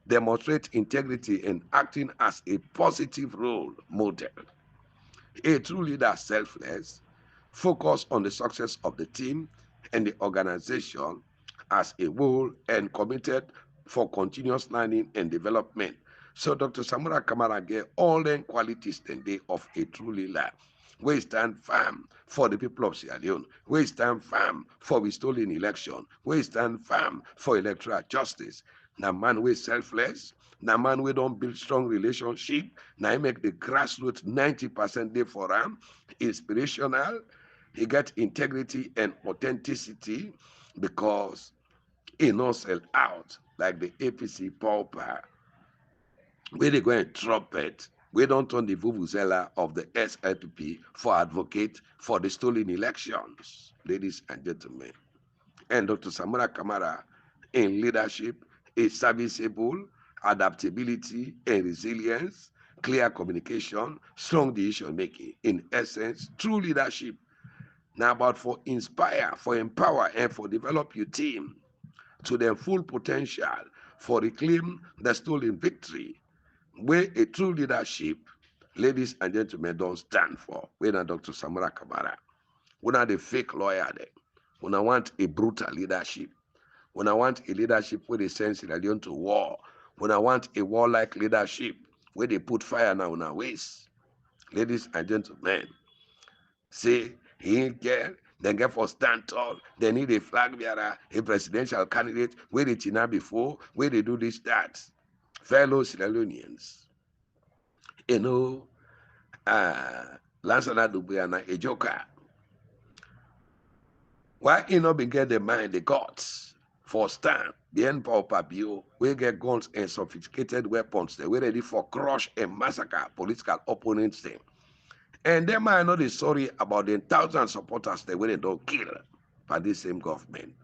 demonstrate integrity, and acting as a positive role model. A true leader selfless, focus on the success of the team and the organization as a whole, and committed for continuous learning and development. So Dr. Samara Kamara get all the qualities of a true leader. We stand firm for the people of Sierra Leone. We stand firm for restoring election. We stand firm for electoral justice. Now man we selfless. Now man we don't build strong relationship. Now he make the grassroots 90% day for him. Inspirational. He got integrity and authenticity because he not sell out like the APC pauper. Where they go and trumpet, we don't turn the vuvuzela of the SLPP for advocate for the stolen elections, ladies and gentlemen. And Dr. Samara Kamara in leadership is serviceable, adaptability and resilience, clear communication, strong decision making. In essence, true leadership. Now about for inspire, for empower, and for develop your team to their full potential, for reclaim the stolen victory, where a true leadership, ladies and gentlemen, don't stand for. When Dr. Samara Kamara, when are the fake lawyer there, when I want a brutal leadership, when I want a leadership where they send Sierra Leone to war, when I want a warlike leadership where they put fire now on our waist, ladies and gentlemen, say he get then get for stand tall, they need a flag bearer, a presidential candidate, where they China before, where they do this, that. Fellow Sierra Leoneans, Lansana Doumbouya a joker. Why he not be get the mind, the guts for stand. The end Paul Pabio, we get guns and sophisticated weapons. They were ready for crush and massacre political opponents. Them. And they might not be sorry about the 1,000 supporters they were don't kill by this same government.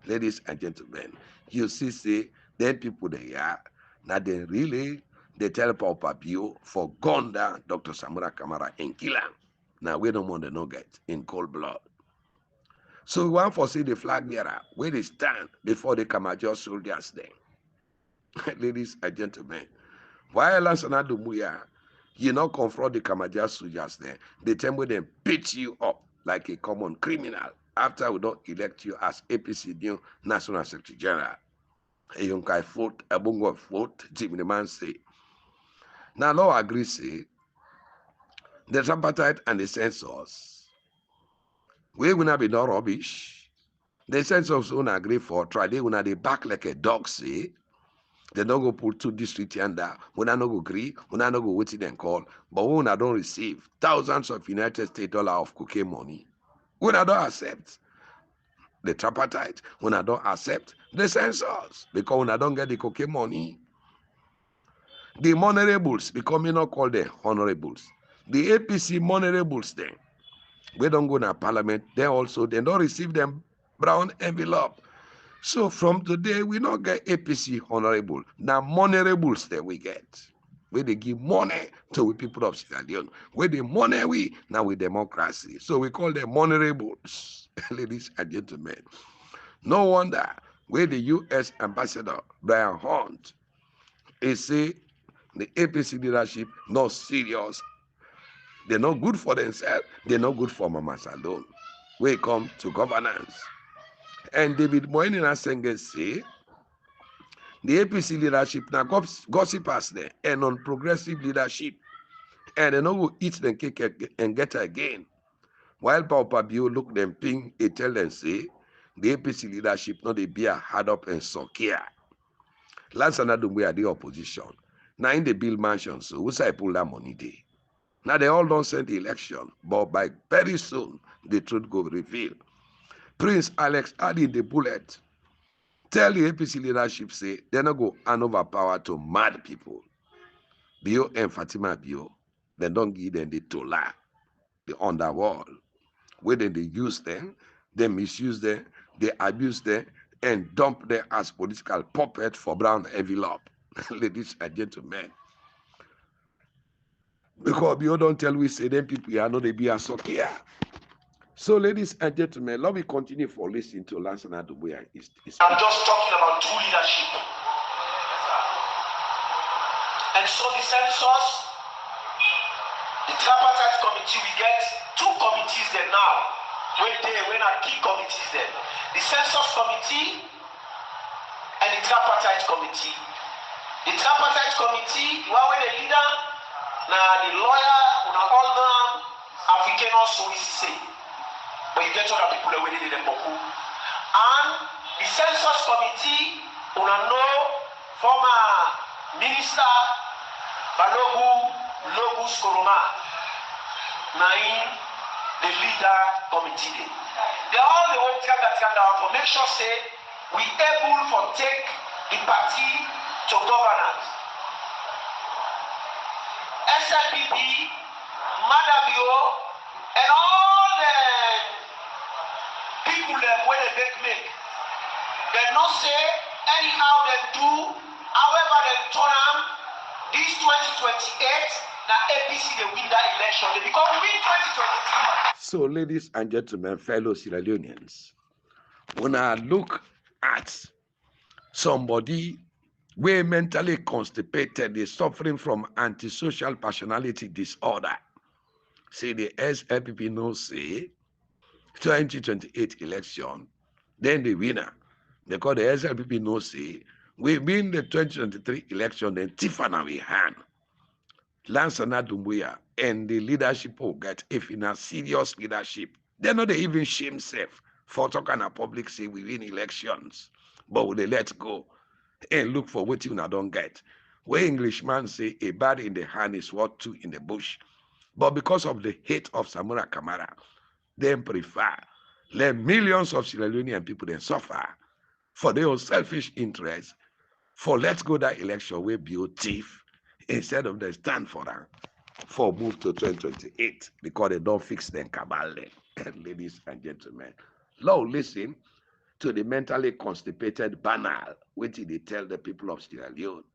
Ladies and gentlemen, you see, then people they are, now they really, they tell Paul Pabio for gun down Dr. Samura Kamara and kill him. Now we don't want to know get in cold blood. So we want to see the flag bearer where they stand before the Kamajo soldiers then. Ladies and gentlemen, while Lansana Dumuya, you not confront the Kamaja soldiers there, they tell me they beat you up like a common criminal after we don't elect you as APC new National Secretary General. You can vote, a bungo vote, Jimmy the man say. Now, law agree say, the tripartite and the census, we will not be no rubbish. The census won't agree for try, they will not they back like a dog say. They don't go put 2 district under. When I no go agree, when I no go waiting and call, but when I don't receive thousands of United States dollar of cocaine money, when I don't accept the tripartite, when I don't accept the census, because when I don't get the cocaine money, the monerables become you not call the honorables. The APC monerables then, we don't go to parliament, they also they don't receive them brown envelope. So from today, we not get APC honorable. Now monerables that we get. Where they give money to the people of Sierra Leone. Where the money we, now with democracy. So we call them monerables, ladies and gentlemen. No wonder where the U.S. ambassador, Brian Hunt, is say the APC leadership not serious. They're not good for themselves. They're not good for Mama Salone. We come to governance. And David Moenina Senge say, the APC leadership now gossipers there and on progressive leadership, and they know who eat the cake and get again. While Papa Bio look them ping, they tell them say, the APC leadership not they be a hard up and so care. Last another we are the opposition. Now in the bill mansion, so who say pull that money day? Now they all don't send the election, but by very soon the truth go reveal. Prince Alex added the bullet. Tell the APC leadership say they're not go hand over power to mad people. Bio and Fatima Bio, they don't give them the tola, the underworld. Where they use them, they misuse them, they abuse them, and dump them as political puppet for brown envelope. Ladies and gentlemen. Because Bio don't tell we say them people are not they be a sokia. So, ladies and gentlemen, let me continue for listening to Lansana Dubuya. I'm just talking about true leadership. And so the census, the tripartite committee, we get 2 committees there now. When are key committees there? The census committee and the tripartite committee. The tripartite committee, you are with the leader, now the lawyer, all the African also is say. But you get other people that were in the Boku. And the census committee, know former minister Balogu Logus Koroma, Naim, the leader committee. They all the whole to make sure say we able to take the party to governance. SLPP, Madabio, and all the people them when they make. They not say anyhow they do, however they turn on this 2028, now APC they win that election. They become win 2023. So, ladies and gentlemen, fellow Sierra Leoneans, when I look at somebody where mentally constipated is suffering from antisocial personality disorder, say the SLPP no say 2028 election, then the winner, because the SLPP no say we win the 2023 election, then Tifana we hand Lansana Dumbuya and the leadership will get if in a serious leadership. They're not even shame safe for talking a public say we win elections, but they let go and look for what you don't get. Where Englishman say a bird in the hand is worth 2 in the bush. But because of the hate of Samura Kamara, they prefer let millions of Sierra Leonean people then suffer for their own selfish interest, for let's go that election will be a thief, instead of they stand for that, for move to 2028, because they don't fix them cabal. Ladies and gentlemen, now listen to the mentally constipated banal, which they tell the people of Sierra Leone.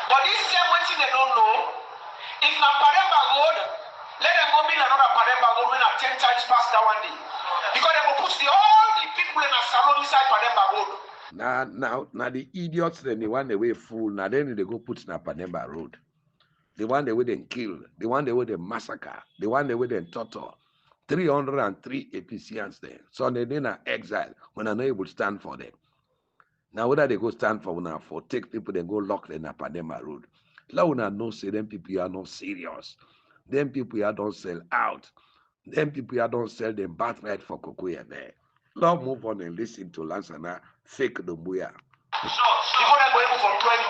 But this same one thing they don't know, if na Paremba road, let them go build another Paremba road when 10 times past that one day. Because they will put all the people in a salon inside Paremba road. Now the idiots, then the one they way fool, now then they go put in a Panemba road. The one they would then kill, the one they would then massacre, the one they would then torture. 303 APCians there. So they in exile when I know able to stand for them. Now whether they go stand for now for take people, they go lock them in a Panemba road. Now when I know say them people are not serious. Them people are don't sell out. Them people are don't sell them birthright for Kokoya there. Now move on and listen to Lansana fake Dumbuya. Before they go able for 20.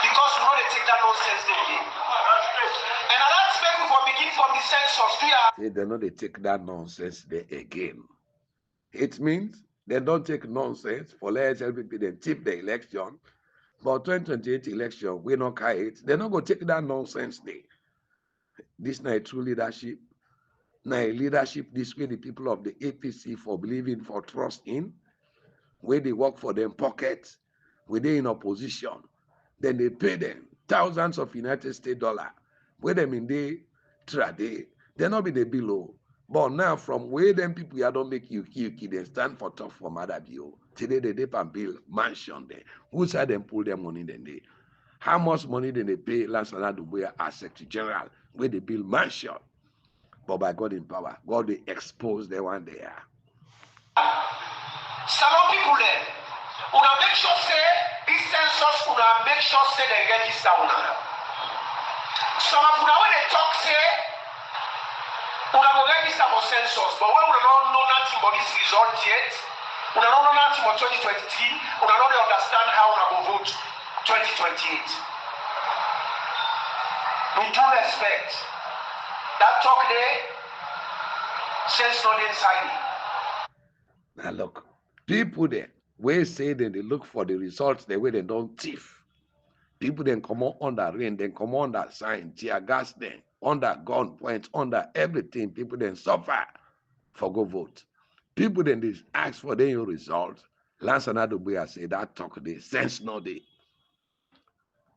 Because we know they take that nonsense they did. And that's make we for begin from the census. They know they take that nonsense there again. It means they don't take nonsense for let LPP then tip the election. But 2028 election, we not carry it. They're not going to take that nonsense there. This is not true leadership. Now leadership, this way the people of the APC for believing, for trust in, where they work for them pockets, where they in opposition, then they pay them thousands of United States dollars, where them in they trade, they not be the below. But now from where them people ya don't make you they stand for tough for mother bio. Today they dip and build mansion there. Who said them pull their money then they? How much money then they pay Lansana Dumbuya as Secretary General where they build mansion? But by God in power, God they expose the one they are. Salon people there. Una make sure say this census una make sure say they register una. Some of una when they talk say una go register for census, but when una don't know nothing about this result yet, una don't know nothing about 2023, una don't understand how una go vote 2028. With due respect, that talk there, sense not inside me. Now look, people there, we say that they look for the results the way they don't thief. People then come on under rain, then come on under sign, tear gas then, under gun points, under everything. People then suffer for go vote. People then they ask for their results. Lansana Dumbuya say that talk they sense no day.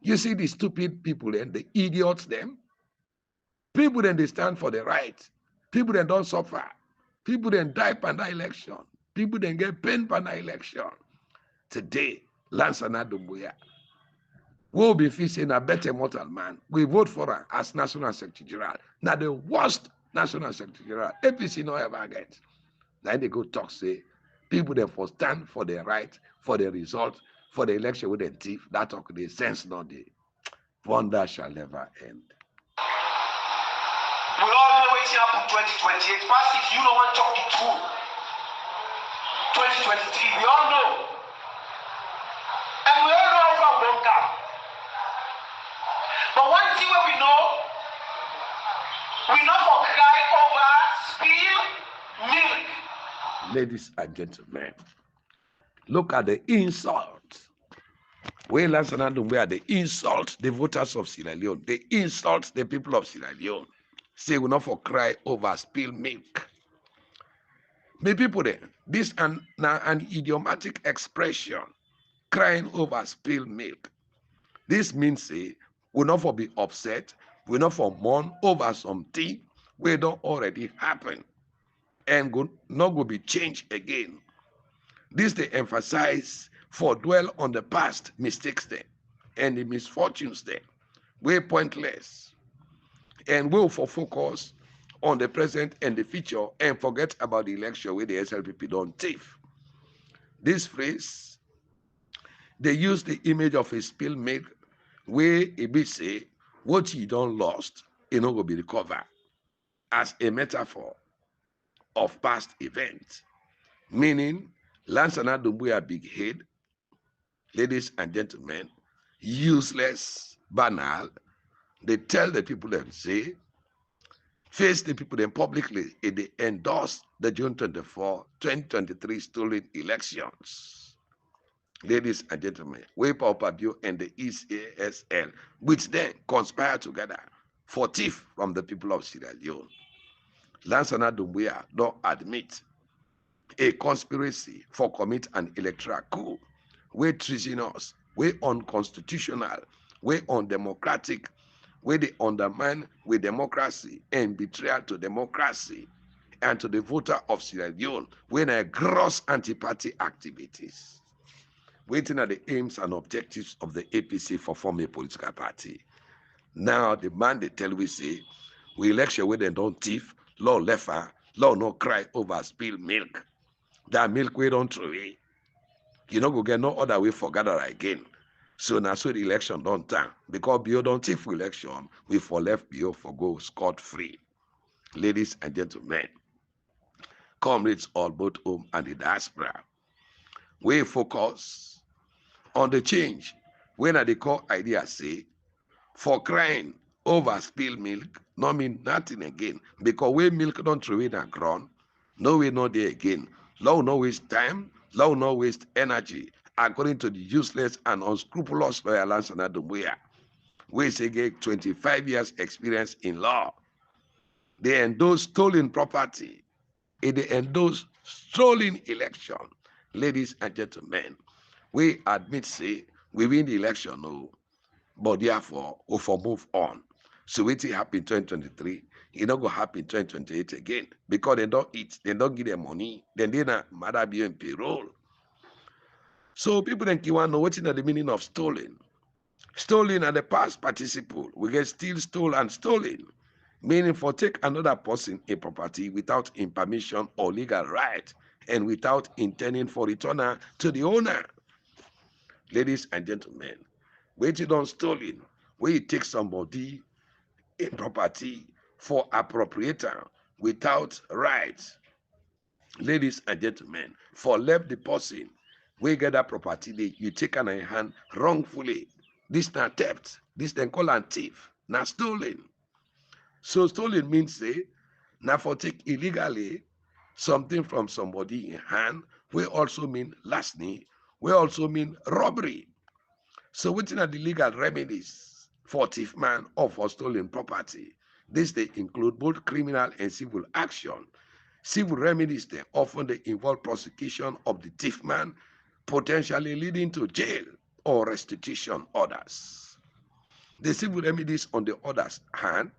You see the stupid people and the idiots them. People then they stand for the right. People then don't suffer. People then die per the election. People then get pain per the election. Today, Lansana Dumbuya will be facing a better mortal man. We vote for her as National Secretary General. Now the worst National Secretary General APC no ever get. Then they go talk say people then for stand for the right, for the result, for the election with the thief. That talk they sense not the wonder shall never end. We all know what's happened 2028. First, if you don't want to talk the truth, 2023, we all know. And we all know how far we don't come. But one thing we know for cry over spill milk. Ladies and gentlemen, look at the insult. Where Lansana Dumbuya, the insult the voters of Sierra Leone, they insult the people of Sierra Leone. Say we not for cry over spill milk. The people there, this an idiomatic expression, crying over spilled milk. This means say we not for be upset, we not for mourn over something we don't already happen and not go be changed again. This they emphasize for dwell on the past mistakes there and the misfortunes there. We're pointless. And will for focus on the present and the future and forget about the election where the SLPP don't thief. This phrase, they use the image of a spilled milk where it be say, what you don't lost, it not will be recovered as a metaphor of past events. Meaning, Lansana Dumbuya big head, ladies and gentlemen, useless, banal. They tell the people them say, face the people then publicly, they endorsed the June 24, 2023 stolen elections. Ladies and gentlemen, we Paupabio and the ECASL, which then conspire together for thief from the people of Sierra Leone. Lansana Doumbouya don't admit a conspiracy for commit an electoral coup, way treasonous, way unconstitutional, way undemocratic, where they undermine with democracy and betrayal to democracy and to the voter of Sierra Leone, when a gross anti-party activities. Waiting at the aims and objectives of the APC for forming a political party. Now the man they tell we say, we election where they don't thief, law lefer, law no cry over spilled milk. That milk we don't throw away. You know go get no other way for gather again. So now so the election don't turn. Because Bio don't thief election, we for left Bio for go scot-free. Ladies and gentlemen, comrades all both home and the diaspora, we focus on the change. When they call idea say, for crying over spilled milk, no mean nothing again. Because we milk don't throw in a ground, no way no there again. Law no waste time, law no waste energy, according to the useless and unscrupulous lawyer Lansana Doumbouya. We say get 25 years experience in law. They endorse stolen property. They endorse stolen election. Ladies and gentlemen, we admit say we win the election, no, but therefore we for move on. So wetin happen 2023, it not go happen 2028 again because they don't eat, they don't give them money, then they not matter be in payroll. So people then want to know what is the meaning of stolen. Stolen are the past participle. We get steal, stole, and stolen. Meaning for take another person a property without in permission or legal right and without intending for return to the owner. Ladies and gentlemen, waiting on stolen, where you take somebody a property for appropriator without rights. Ladies and gentlemen, for left the person, we get that property, you take an hand wrongfully. This not theft. This then call an thief. Not stolen. So stolen means say, now for take illegally something from somebody in hand, we also mean larceny, we also mean robbery. So within the legal remedies for thief man or for stolen property, this they include both criminal and civil action. Civil remedies they often they involve prosecution of the thief man, potentially leading to jail or restitution orders. The civil remedies on the other's hand,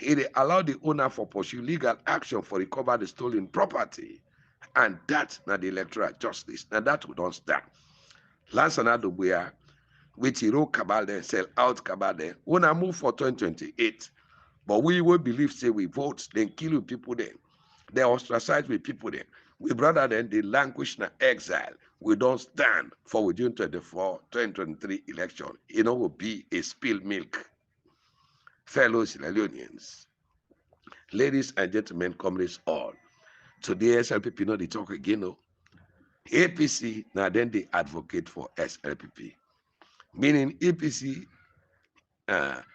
it allow the owner for pursue legal action for recover the stolen property, and that na the electoral justice. Now that we don't stand. Lansana Doumbouya, which he wrote cabal then sell out cabal then, wanna move for 2028, but we will believe say we vote then kill people then, they ostracize with people then. We brother then they languish na exile. We don't stand for June 24, 2023 election. It will be a spilled milk. Fellow Sierra Leoneans, ladies and gentlemen, comrades all, today SLPP not the talk again, no. APC now then they advocate for SLPP, meaning APC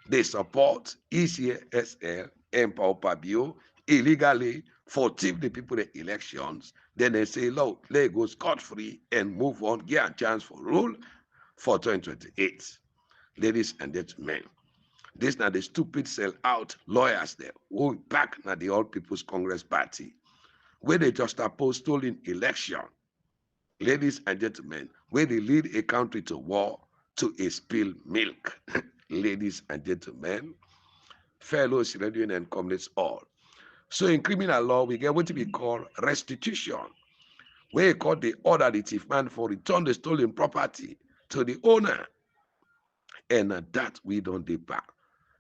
they support ECASL and Paupabio illegally for thief the people the elections. Then they say, look, let go scot-free and move on, get a chance for rule for 2028. Ladies and gentlemen, this now the stupid sell-out lawyers there who back now the All People's Congress Party, where they just oppose stolen election. Ladies and gentlemen, where they lead a country to war to a spilled milk. Ladies and gentlemen, fellow Sierra Leoneans and comrades all. So in criminal law, we get what we call restitution, where we call the order the thief man for return the stolen property to the owner. And that we don't depart.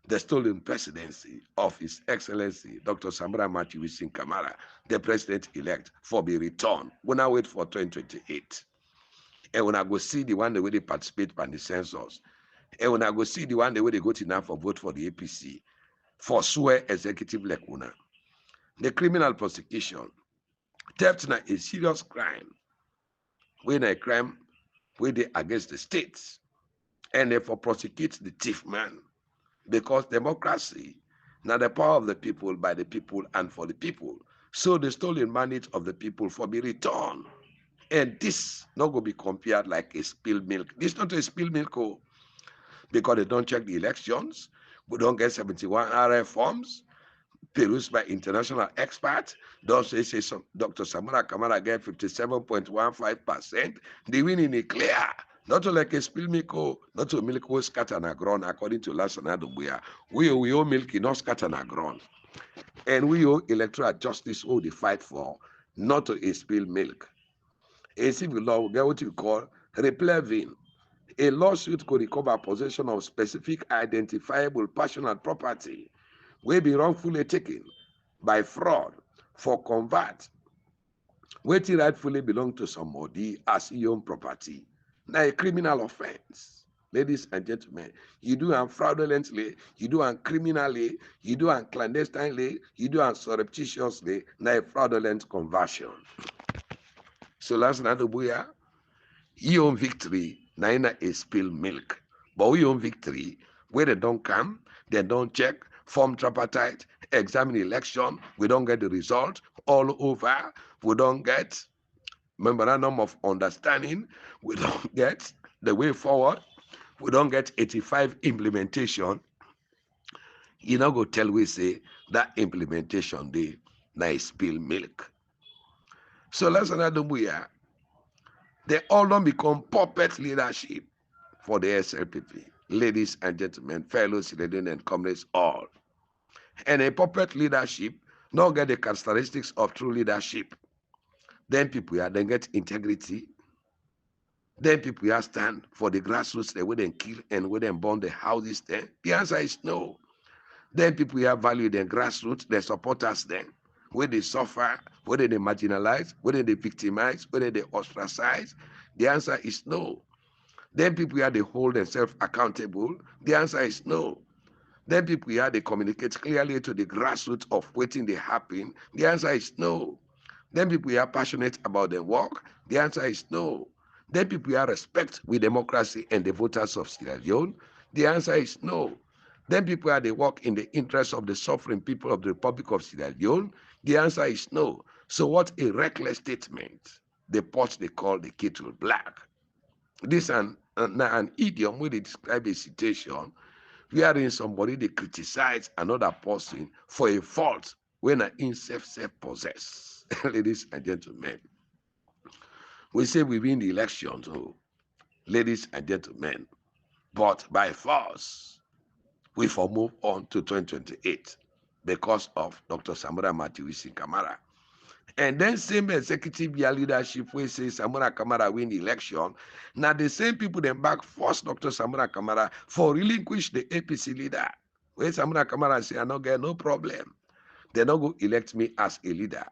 The stolen presidency of His Excellency Dr. Samra Matthew Wisin Kamara, the president-elect, for be returned. We now wait for 2028. And when I go see the one the way they participate in the census, and when I go see the one the way they go to now for vote for the APC, for swear executive like una. The criminal prosecution, theft is a serious crime. When a crime where they against the states, and therefore prosecute the thief man, because democracy Now the power of the people, by the people, and for the people. So the stolen mandate of the people for be returned. And this not going to be compared like a spilled milk. This not a spilled milk, oh, because they don't check the elections. We don't get 71 RF forms perused by international experts. Those say some, Dr. Samara Kamara get 57.15%. The winning is clear. Not like a spill milk, not a milk was scattered and ground according to last Buya. We owe milk not scattered and ground. And we owe electoral justice all the fight for, not to a spill milk. A civil law will get what you call replevin. A lawsuit could recover possession of specific identifiable personal property will be wrongfully taken by fraud for convert wetin rightfully belong to somebody as your own property. Now a criminal offense. Ladies and gentlemen, you do am fraudulently, you do am criminally, you do am clandestinely, you do am surreptitiously, now a fraudulent conversion. So last night, your own victory, na a spill milk. But we own victory, where they don't come, they don't check, form tripartite, examine election, we don't get the result all over, we don't get memorandum of understanding, we don't get the way forward, we don't get 85 implementation. You know, go tell we say that implementation day, na spill milk. So let's another buya. They all don't become puppet leadership for the SLPP. Ladies and gentlemen, fellow citizens and comrades all. And a puppet leadership not get the characteristics of true leadership. Then people then get integrity. Then people stand for the grassroots, they wouldn't kill and wouldn't burn the houses then. The answer is no. Then people value the grassroots, they support us then. When they suffer, whether they marginalize, whether they victimize, whether they ostracize, the answer is no. Then people they hold themselves accountable, the answer is no. Then people they communicate clearly to the grassroots of waiting they happen, the answer is no. Then people are passionate about their work, the answer is no. Then people respect with democracy and the voters of Sierra Leone, the answer is no. Then people they work in the interest of the suffering people of the Republic of Sierra Leone, the answer is no. So what a reckless statement. The pot they call the kettle black. This is an idiom where they describe a situation wherein somebody they criticize another person for a fault when an himself self-possessed. Ladies and gentlemen, we say we win the election, so ladies and gentlemen, but by force, we for move on to 2028 because of Dr. Samura Matiwisi Kamara. And then same executive leadership we say Samura Kamara win the election. Now the same people then back force Dr. Samura Kamara for relinquish the APC leader. Where Samura Kamara say I no get no problem. They not go elect me as a leader,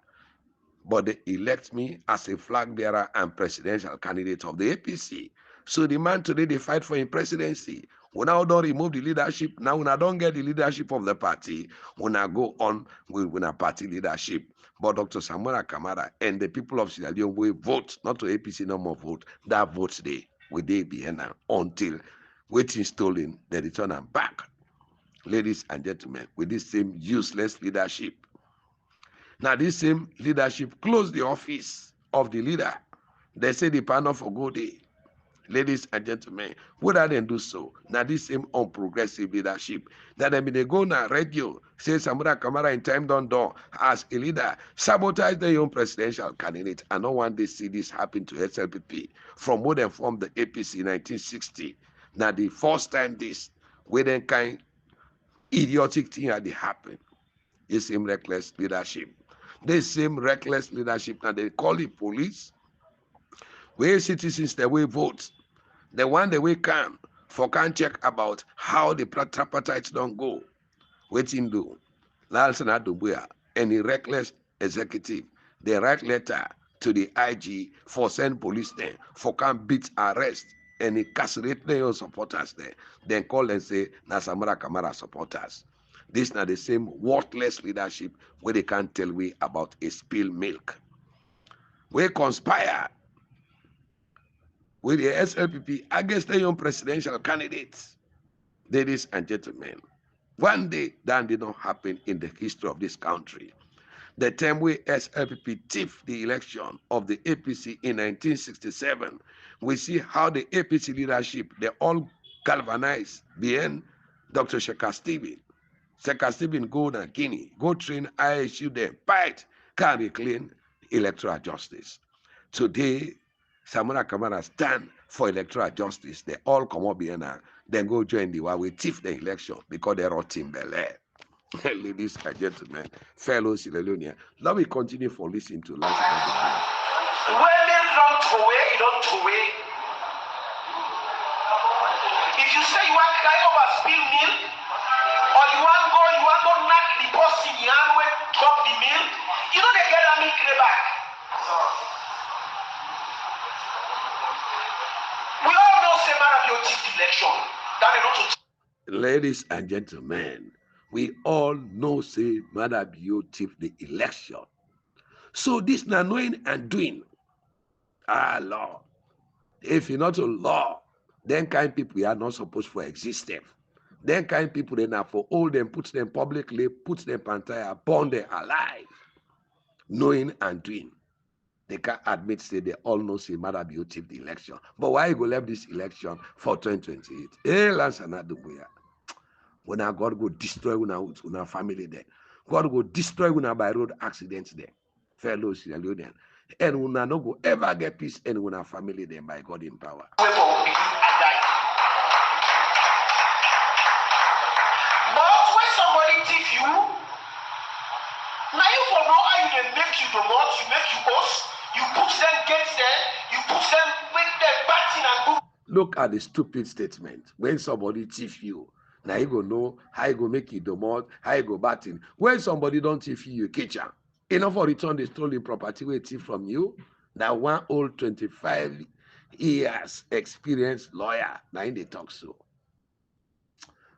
but they elect me as a flag bearer and presidential candidate of the APC. So the man today they fight for his presidency. We now don't remove the leadership. Now when I don't get the leadership of the party, when I go on with a party leadership. But Dr. Samura Kamara and the people of Sierra Leone will vote, not to APC no more vote. That vote day will they be here now until waiting stolen, they return them back. Ladies and gentlemen, with this same useless leadership. Now this same leadership closed the office of the leader. They say the panel for good day. Ladies and gentlemen, would I then do so? Now this same unprogressive leadership that they go now radio, say Samura Kamara in time done as a leader, sabotage their own presidential candidate. And no one they see this happen to SLPP from what they formed the APC in 1960. Now the first time this, where then kind idiotic thing had happened. The same reckless leadership. The same reckless leadership, now they call the police, where citizens they will vote. The one they will come for can check about how the tripartite don't go. Waiting do. Lalsana Dubuya, any reckless executive, they write letter to the IG for send police there, for can beat arrest and incarcerate their supporters there. Then call and say, na Samura Kamara supporters. This not the same worthless leadership where they can't tell we about a spill milk. We conspire with the SLPP against their own presidential candidates. Ladies and gentlemen, One day that did not happen in the history of this country. The time we SLPP thief the election of the APC in 1967, we see how the APC leadership, they all galvanized behind Dr. Shekhar Stephen. Shekhar Stephen go to Guinea, go train ISU there, fight, can reclaim electoral justice. Today, Samora Kamara stand for electoral justice. They all come up behind her, then go join the war. We thief the election because they're rotting belly. Ladies and gentlemen, fellow Sierra Leoneans, let me continue for listening to Lance. When they don't throw away, you don't throw away. If you say you want to cry over spill milk, or you want to knock the boss in your hand when drop the milk, you know they get that milk back. We all know say man of your election. That is not to. Ladies and gentlemen, we all know say Mother Bio thief the election. So this na knowing and doing. Law. If you're not a law, then kind people are not supposed to exist. Then kind people they not for all them, put them publicly, put them entire, burn them alive. Knowing and doing. They can't admit say they all know say Mother Bio thief the election. But why you go left this election for 2028? Hey, Lance and Adubuya. When God go destroy una family there. God go destroy una by road accidents there. Fellow Sierra Leoneans. And una no go ever get peace and una family there by God in power. But when somebody thief you, now you for know how you make you the Lord, you make you host, you put them gates there, you put them with them batting and go. Look at the stupid statement. When somebody thief you, now you go know how you go make it the mod, how you go batting. When somebody don't thief you, you catch her. Enough for return the stolen property we thief from you. Now one old 25 years experienced lawyer, now in the talk so.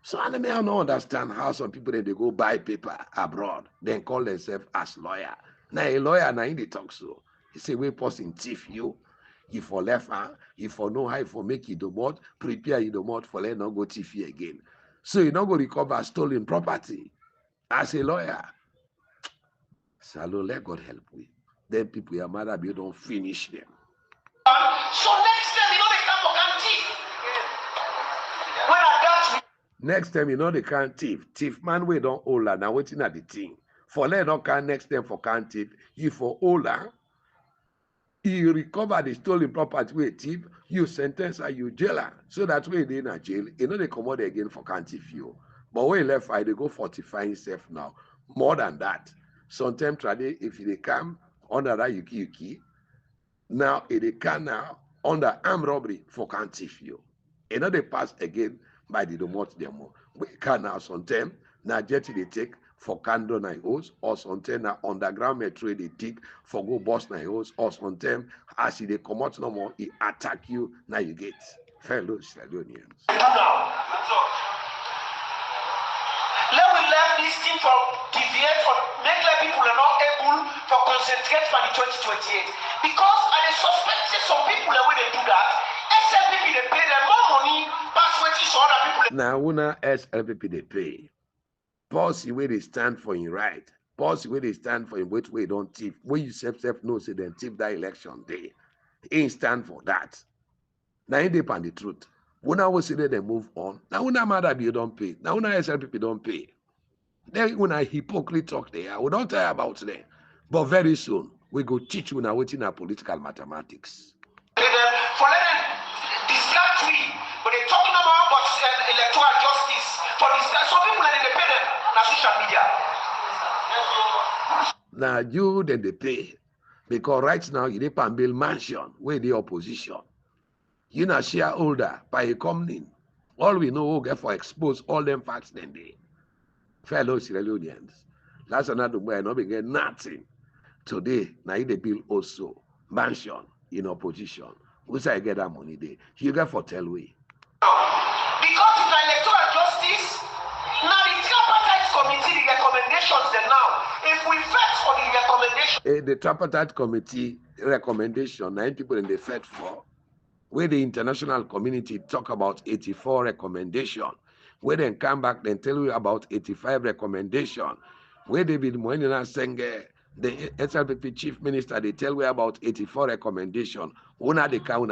So I don't understand how some people then they go buy paper abroad, then call themselves as lawyer. Now a lawyer now in the talk so. He say we person thief you. You for left hand, you for know how you for make it the mod, prepare you the mod for let not go thief you again. So you not go recover stolen property as a lawyer. So let God help we. Then people are mad at you don't finish them. So next time you know they come for can thief. When I got next time you know they can't thief. Thief man we don't hold her now waiting at the thing. For let not can next time for can't thief. You for hold her. You recover the stolen property with thief, you sentence her, you jail her. So that way they in a jail, you know they come out again for can't thief you. But when you left, they go fortify himself now. More than that. Sometimes if they come under that you key. Now if they can now under armed robbery for can't thief you. You know they pass again by the remote demo. We can now sometimes now jet they take for candle na house, or sometimes na underground metro they take for go boss na house, or sometimes as they come out no more, he attack you, now you get fellow Sierra Leoneans. Let we left this thing for deviate or make like people are not able to concentrate for the 2028. Because I suspect that some people when they do that, SLPP they pay them more money pass what is other people. Now una SLPP they pay. Policy where they stand for in right. Policy where they stand for in which way don't thief. When you self know say then thief that election day. Ain't stand for that. Now ain't depend the truth. When I was say they move on. Now when I'm mad at you don't pay. Now when I SLPP don't pay. Then when I hypocrite talk there, we don't tell about them. But very soon we go teach you now waiting our political mathematics. For them discard we, but they talking about electoral justice for this. Some people they pay them on social media. Now you then they pay. Because right now you depend build mansion where the opposition. You not shareholder by a company. All we know we get for expose all them facts then they. Fellow Sierra Leoneans. Last another way not get nothing. Today, now they build also mansion in opposition. Who's I get that money there? You get for tell we. Because it's electoral justice, now the tripartite committee, the recommendations then now. If we fight for the recommendation. The tripartite committee recommendation, 9 people in the fight for, where the international community talk about 84 recommendation, When they come back, then tell you about 85 recommendation. Where David Moenina Senge, the SLPP chief minister, they tell you about 84 recommendation. Una they tell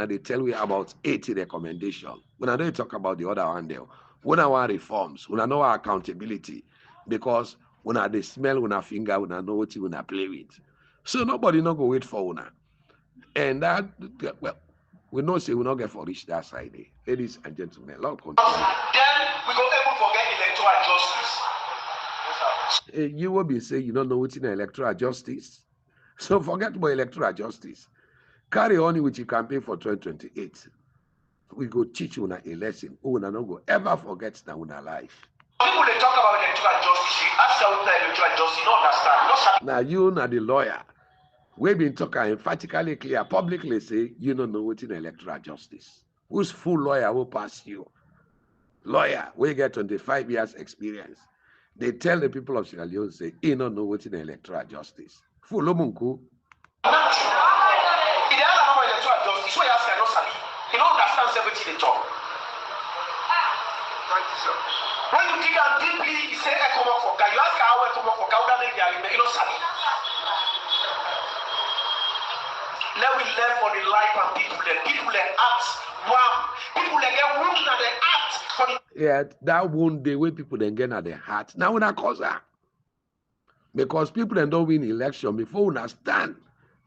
you about 80 recommendation. When I don't talk about the other one there. When I want reforms, when I know accountability, because when I they smell, when I finger, when I know what you when I play with. So nobody no go wait for una. And that, well, we know say we not get for reach that side. Ladies and gentlemen, Lord continue. Then we go able to forget electoral justice. You will be saying you don't know what's in electoral justice. So forget about electoral justice. Carry on with your campaign for 2028. We go teach you a lesson. Oh, no go ever forget that in our life. People they talk about electoral justice. You ask them what electoral justice, you don't understand. Now you are the lawyer. We've been talking emphatically clear, publicly say you don't know what's in electoral justice. Who's full lawyer will pass you? Lawyer, we get 25 years experience. They tell the people of Sierra Leone, say, you don't know what's in electoral justice. Full Munku. He don't understand everything they talk. When you dig down deeply, you say ECOWAS for God. You ask how ECOWAS for God, you don't sabi. Let we learn for the life and people that act one. People that get wounded and they act for the. Yeah, that wound the way people then get at the heart. Now we not causa. Because people then don't win election before we stand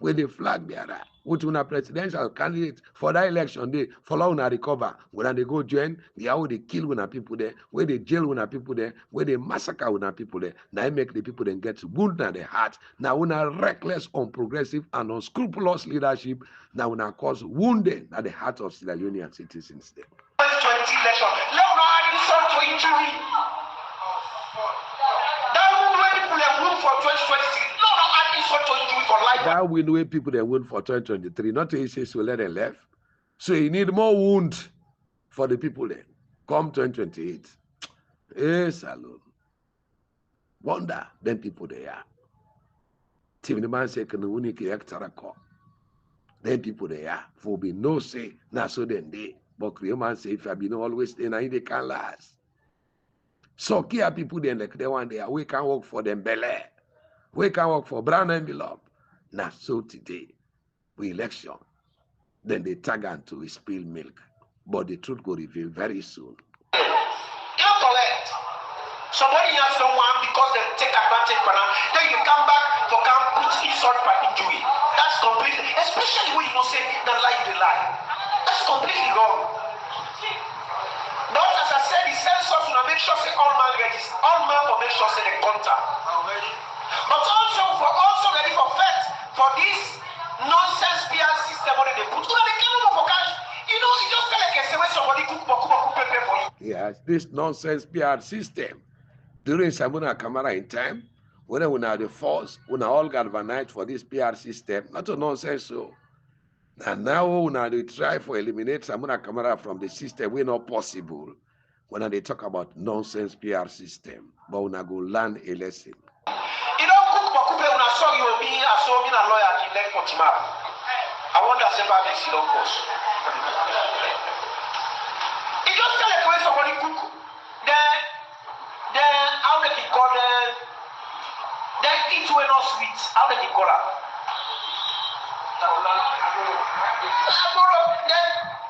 with the flag bearer, with una presidential candidate for that election, they follow una recover. When they go join, they how they kill una people there, where they jail una people there, where they massacre una people there. Now make the people then get wounded at the heart. Now una reckless, unprogressive, and unscrupulous leadership. Now una cause wounded at the heart of Sierra Leonean citizens there. 2020 election. Let una add insult to injury. That way people that win for 2023. That win way people that win for 2023, not to say so let them left. So you need more wound for the people then. Come 2028. Yes, alone. Wonder then people they are. Tim the man say can unique electoral call. Then people they are. For be no say, now so then they. But the man say if I be no always stay, now they can last. So here people then like they one day we can work for them belly. We can work for brown envelope. Now, so today, we election, then they tag on to spill milk. But the truth will reveal very soon. You're correct. Somebody has someone because they take advantage of them. Then you come back for come put insult by injury. That's completely, especially when you don't say that lie you lie. That's completely wrong. But as I said, the census will make sure say all man register, all man will make sure say they contact. But also ready for fact for this nonsense PR system what they put. They can't for cash. You know, it just feel like a way somebody cook pay for you. Yes, this nonsense PR system. During Samuna Kamara in time, when we are the force, we are all galvanized for this PR system. Not a nonsense so. And now when they try for eliminate Samuna Kamara from the system, we're not possible. When they talk about nonsense PR system, but we go learn a lesson. A lawyer elect for tomorrow. I wonder if this is cost. It just tell like when somebody cook, then how they call them, then eat when not sweet. How they call it?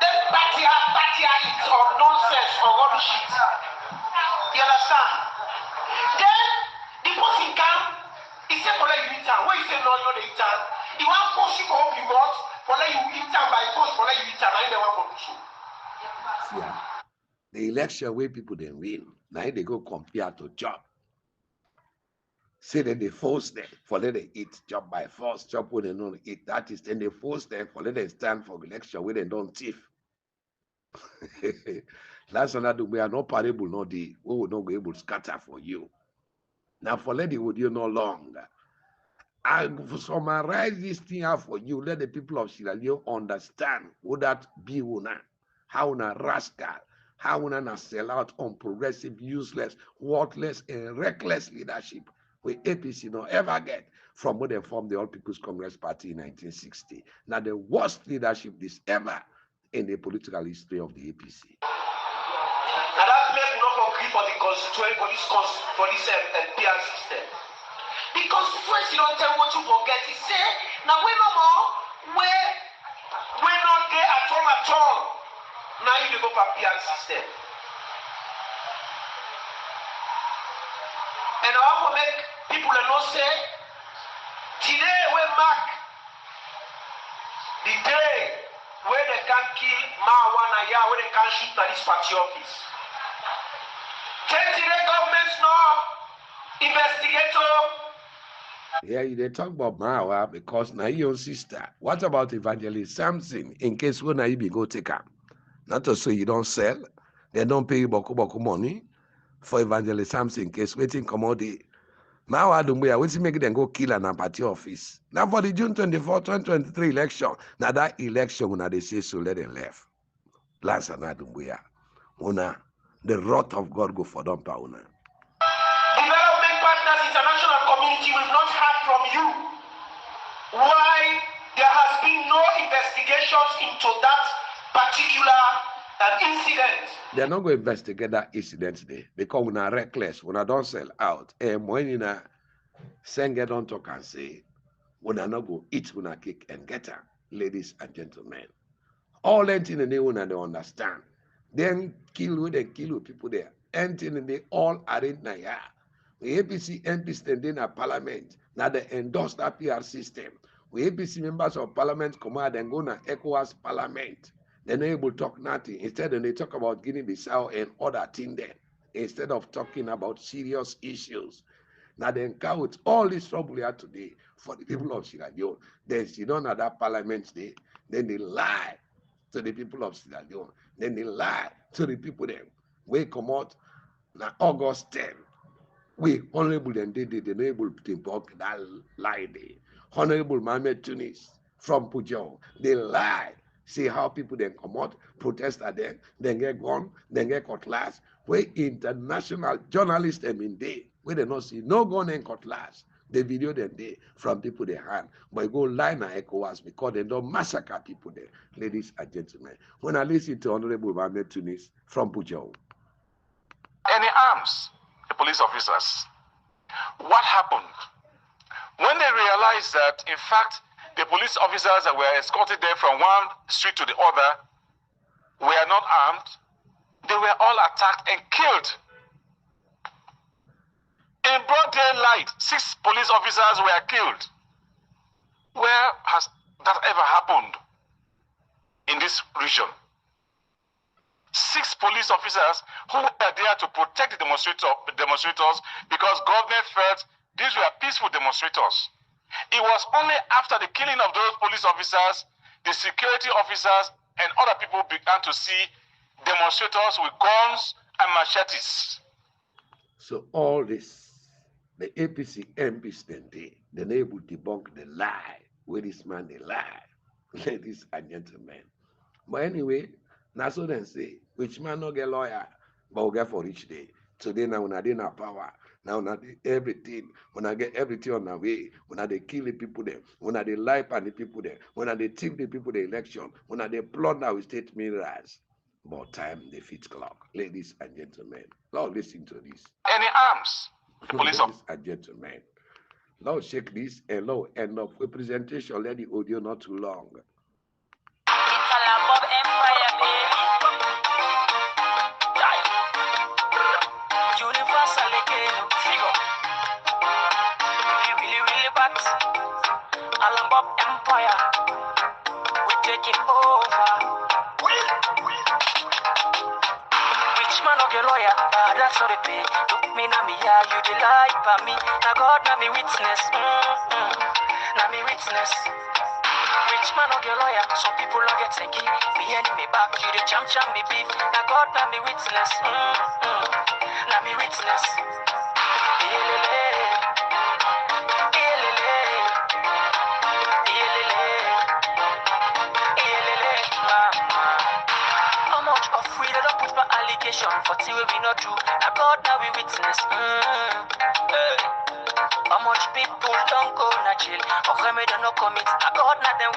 Then patia eat or nonsense or rubbish shit. You understand? Then the person come. He said, for let you eat time. When you say no, you know the eat time. He want to push you up you want, for let you eat time by force, for let you eat time. I never want to do so. Yeah. The election where people then win, now they go compare to job. Say that they force them for let them eat job by force, job when they don't eat. That is then they force them for let them stand for election where they don't thief. That's another we are not parable, no the we will not be able to scatter for you. Now for let would you no longer. I summarize this thing out for you. Let the people of Sierra Leone understand what that be una, how una rascal, how una sell out unprogressive, useless, worthless, and reckless leadership we APC no ever get from when they formed the All People's Congress Party in 1960. Now the worst leadership this ever in the political history of the APC. And that place not for constituent for this PR system. Because first you don't tell what you forget. He say, now we no more, we not there at all. Now you go for PR system. And I want to make people know say, today we mark the day where they can kill marijuana, where they can shoot at this party office. Today governments now, investigator. Yeah, they talk about marijuana because now your sister. What about Evangelist Samson? In case when you be go take her, not to say you don't sell, they don't pay you boku money for Evangelist Samson. In case waiting commodity. Marijuana don't be waiting make them go kill an party office. Now for the June 24, 2023 election, now that election when they say so let them left. Last and una the wrath of God go for them pauna. Development partners, international community will not heard from you why there has been no investigations into that particular incident. They're not going to investigate that incident today because when are reckless, when I don't sell out, and when you know, send get on talk and say, when I not go eat, when I kick and get her, ladies and gentlemen. All anything and they want to understand. Then kill people there. Anything and they all are in there. The APC MPs standing at parliament. Now they endorse that PR system. The APC members of parliament come out and go to ECOWAS parliament. They're not able to talk nothing. Instead, they talk about Guinea-Bissau and other things there. Instead of talking about serious issues. Now they encounter all this trouble here today for the people of Sierra Leone. Then you don't have that parliament day. Then they lie to the people of Sierra Leone. Then they lie to the people there. We come out now August 10. We honorable and they not able to invoke that lie day. Honorable Mohamed Tunis from Pujol. They lie. See how people then come out, protest at them, then get gun, then get cutlass. Where international journalists them in day, where they not see no gun and cutlass. They video them day from people they hand. But go line and ECOWAS because they don't massacre people there. Ladies and gentlemen. When I listen to Honorable Mohamed Tunis from Pujol. Any arms, the police officers. What happened? When they realized that, in fact, the police officers that were escorted there from one street to the other were not armed, they were all attacked and killed. In broad daylight, 6 police officers were killed. Where has that ever happened in this region? 6 police officers who were there to protect the demonstrators because government felt these were peaceful demonstrators. It was only after the killing of those police officers, the security officers and other people began to see demonstrators with guns and machetes. So all this, the APC MPs then able to debunk the lie, where this man they lie, ladies and gentlemen. But anyway, that's what they say, which man not get lawyer, but we get for each day. Today now when I didn't have power, now when I did everything, when I get everything on the way, when I they kill the people there, when I they lie on the people there, when I they thief the people the election, when I they plunder with state minerals. But time the fit clock. Ladies and gentlemen, Lord listen to this. Any arms? Police Ladies and gentlemen, Lord shake this and Lord end up with presentation. Let the audio not too long. Empire, we're taking over. Rich man of your lawyer, that's not the pay. Look me na me, yeah, you the lie for me. Now God na me witness, na me witness. Rich man of your lawyer, some people don't get taken. Me enemy back, you the champ me beef. Now God na me witness, na me witness. For till we not do, I God now we witness. How much people don't go na jail, or they don't commit. I God now them.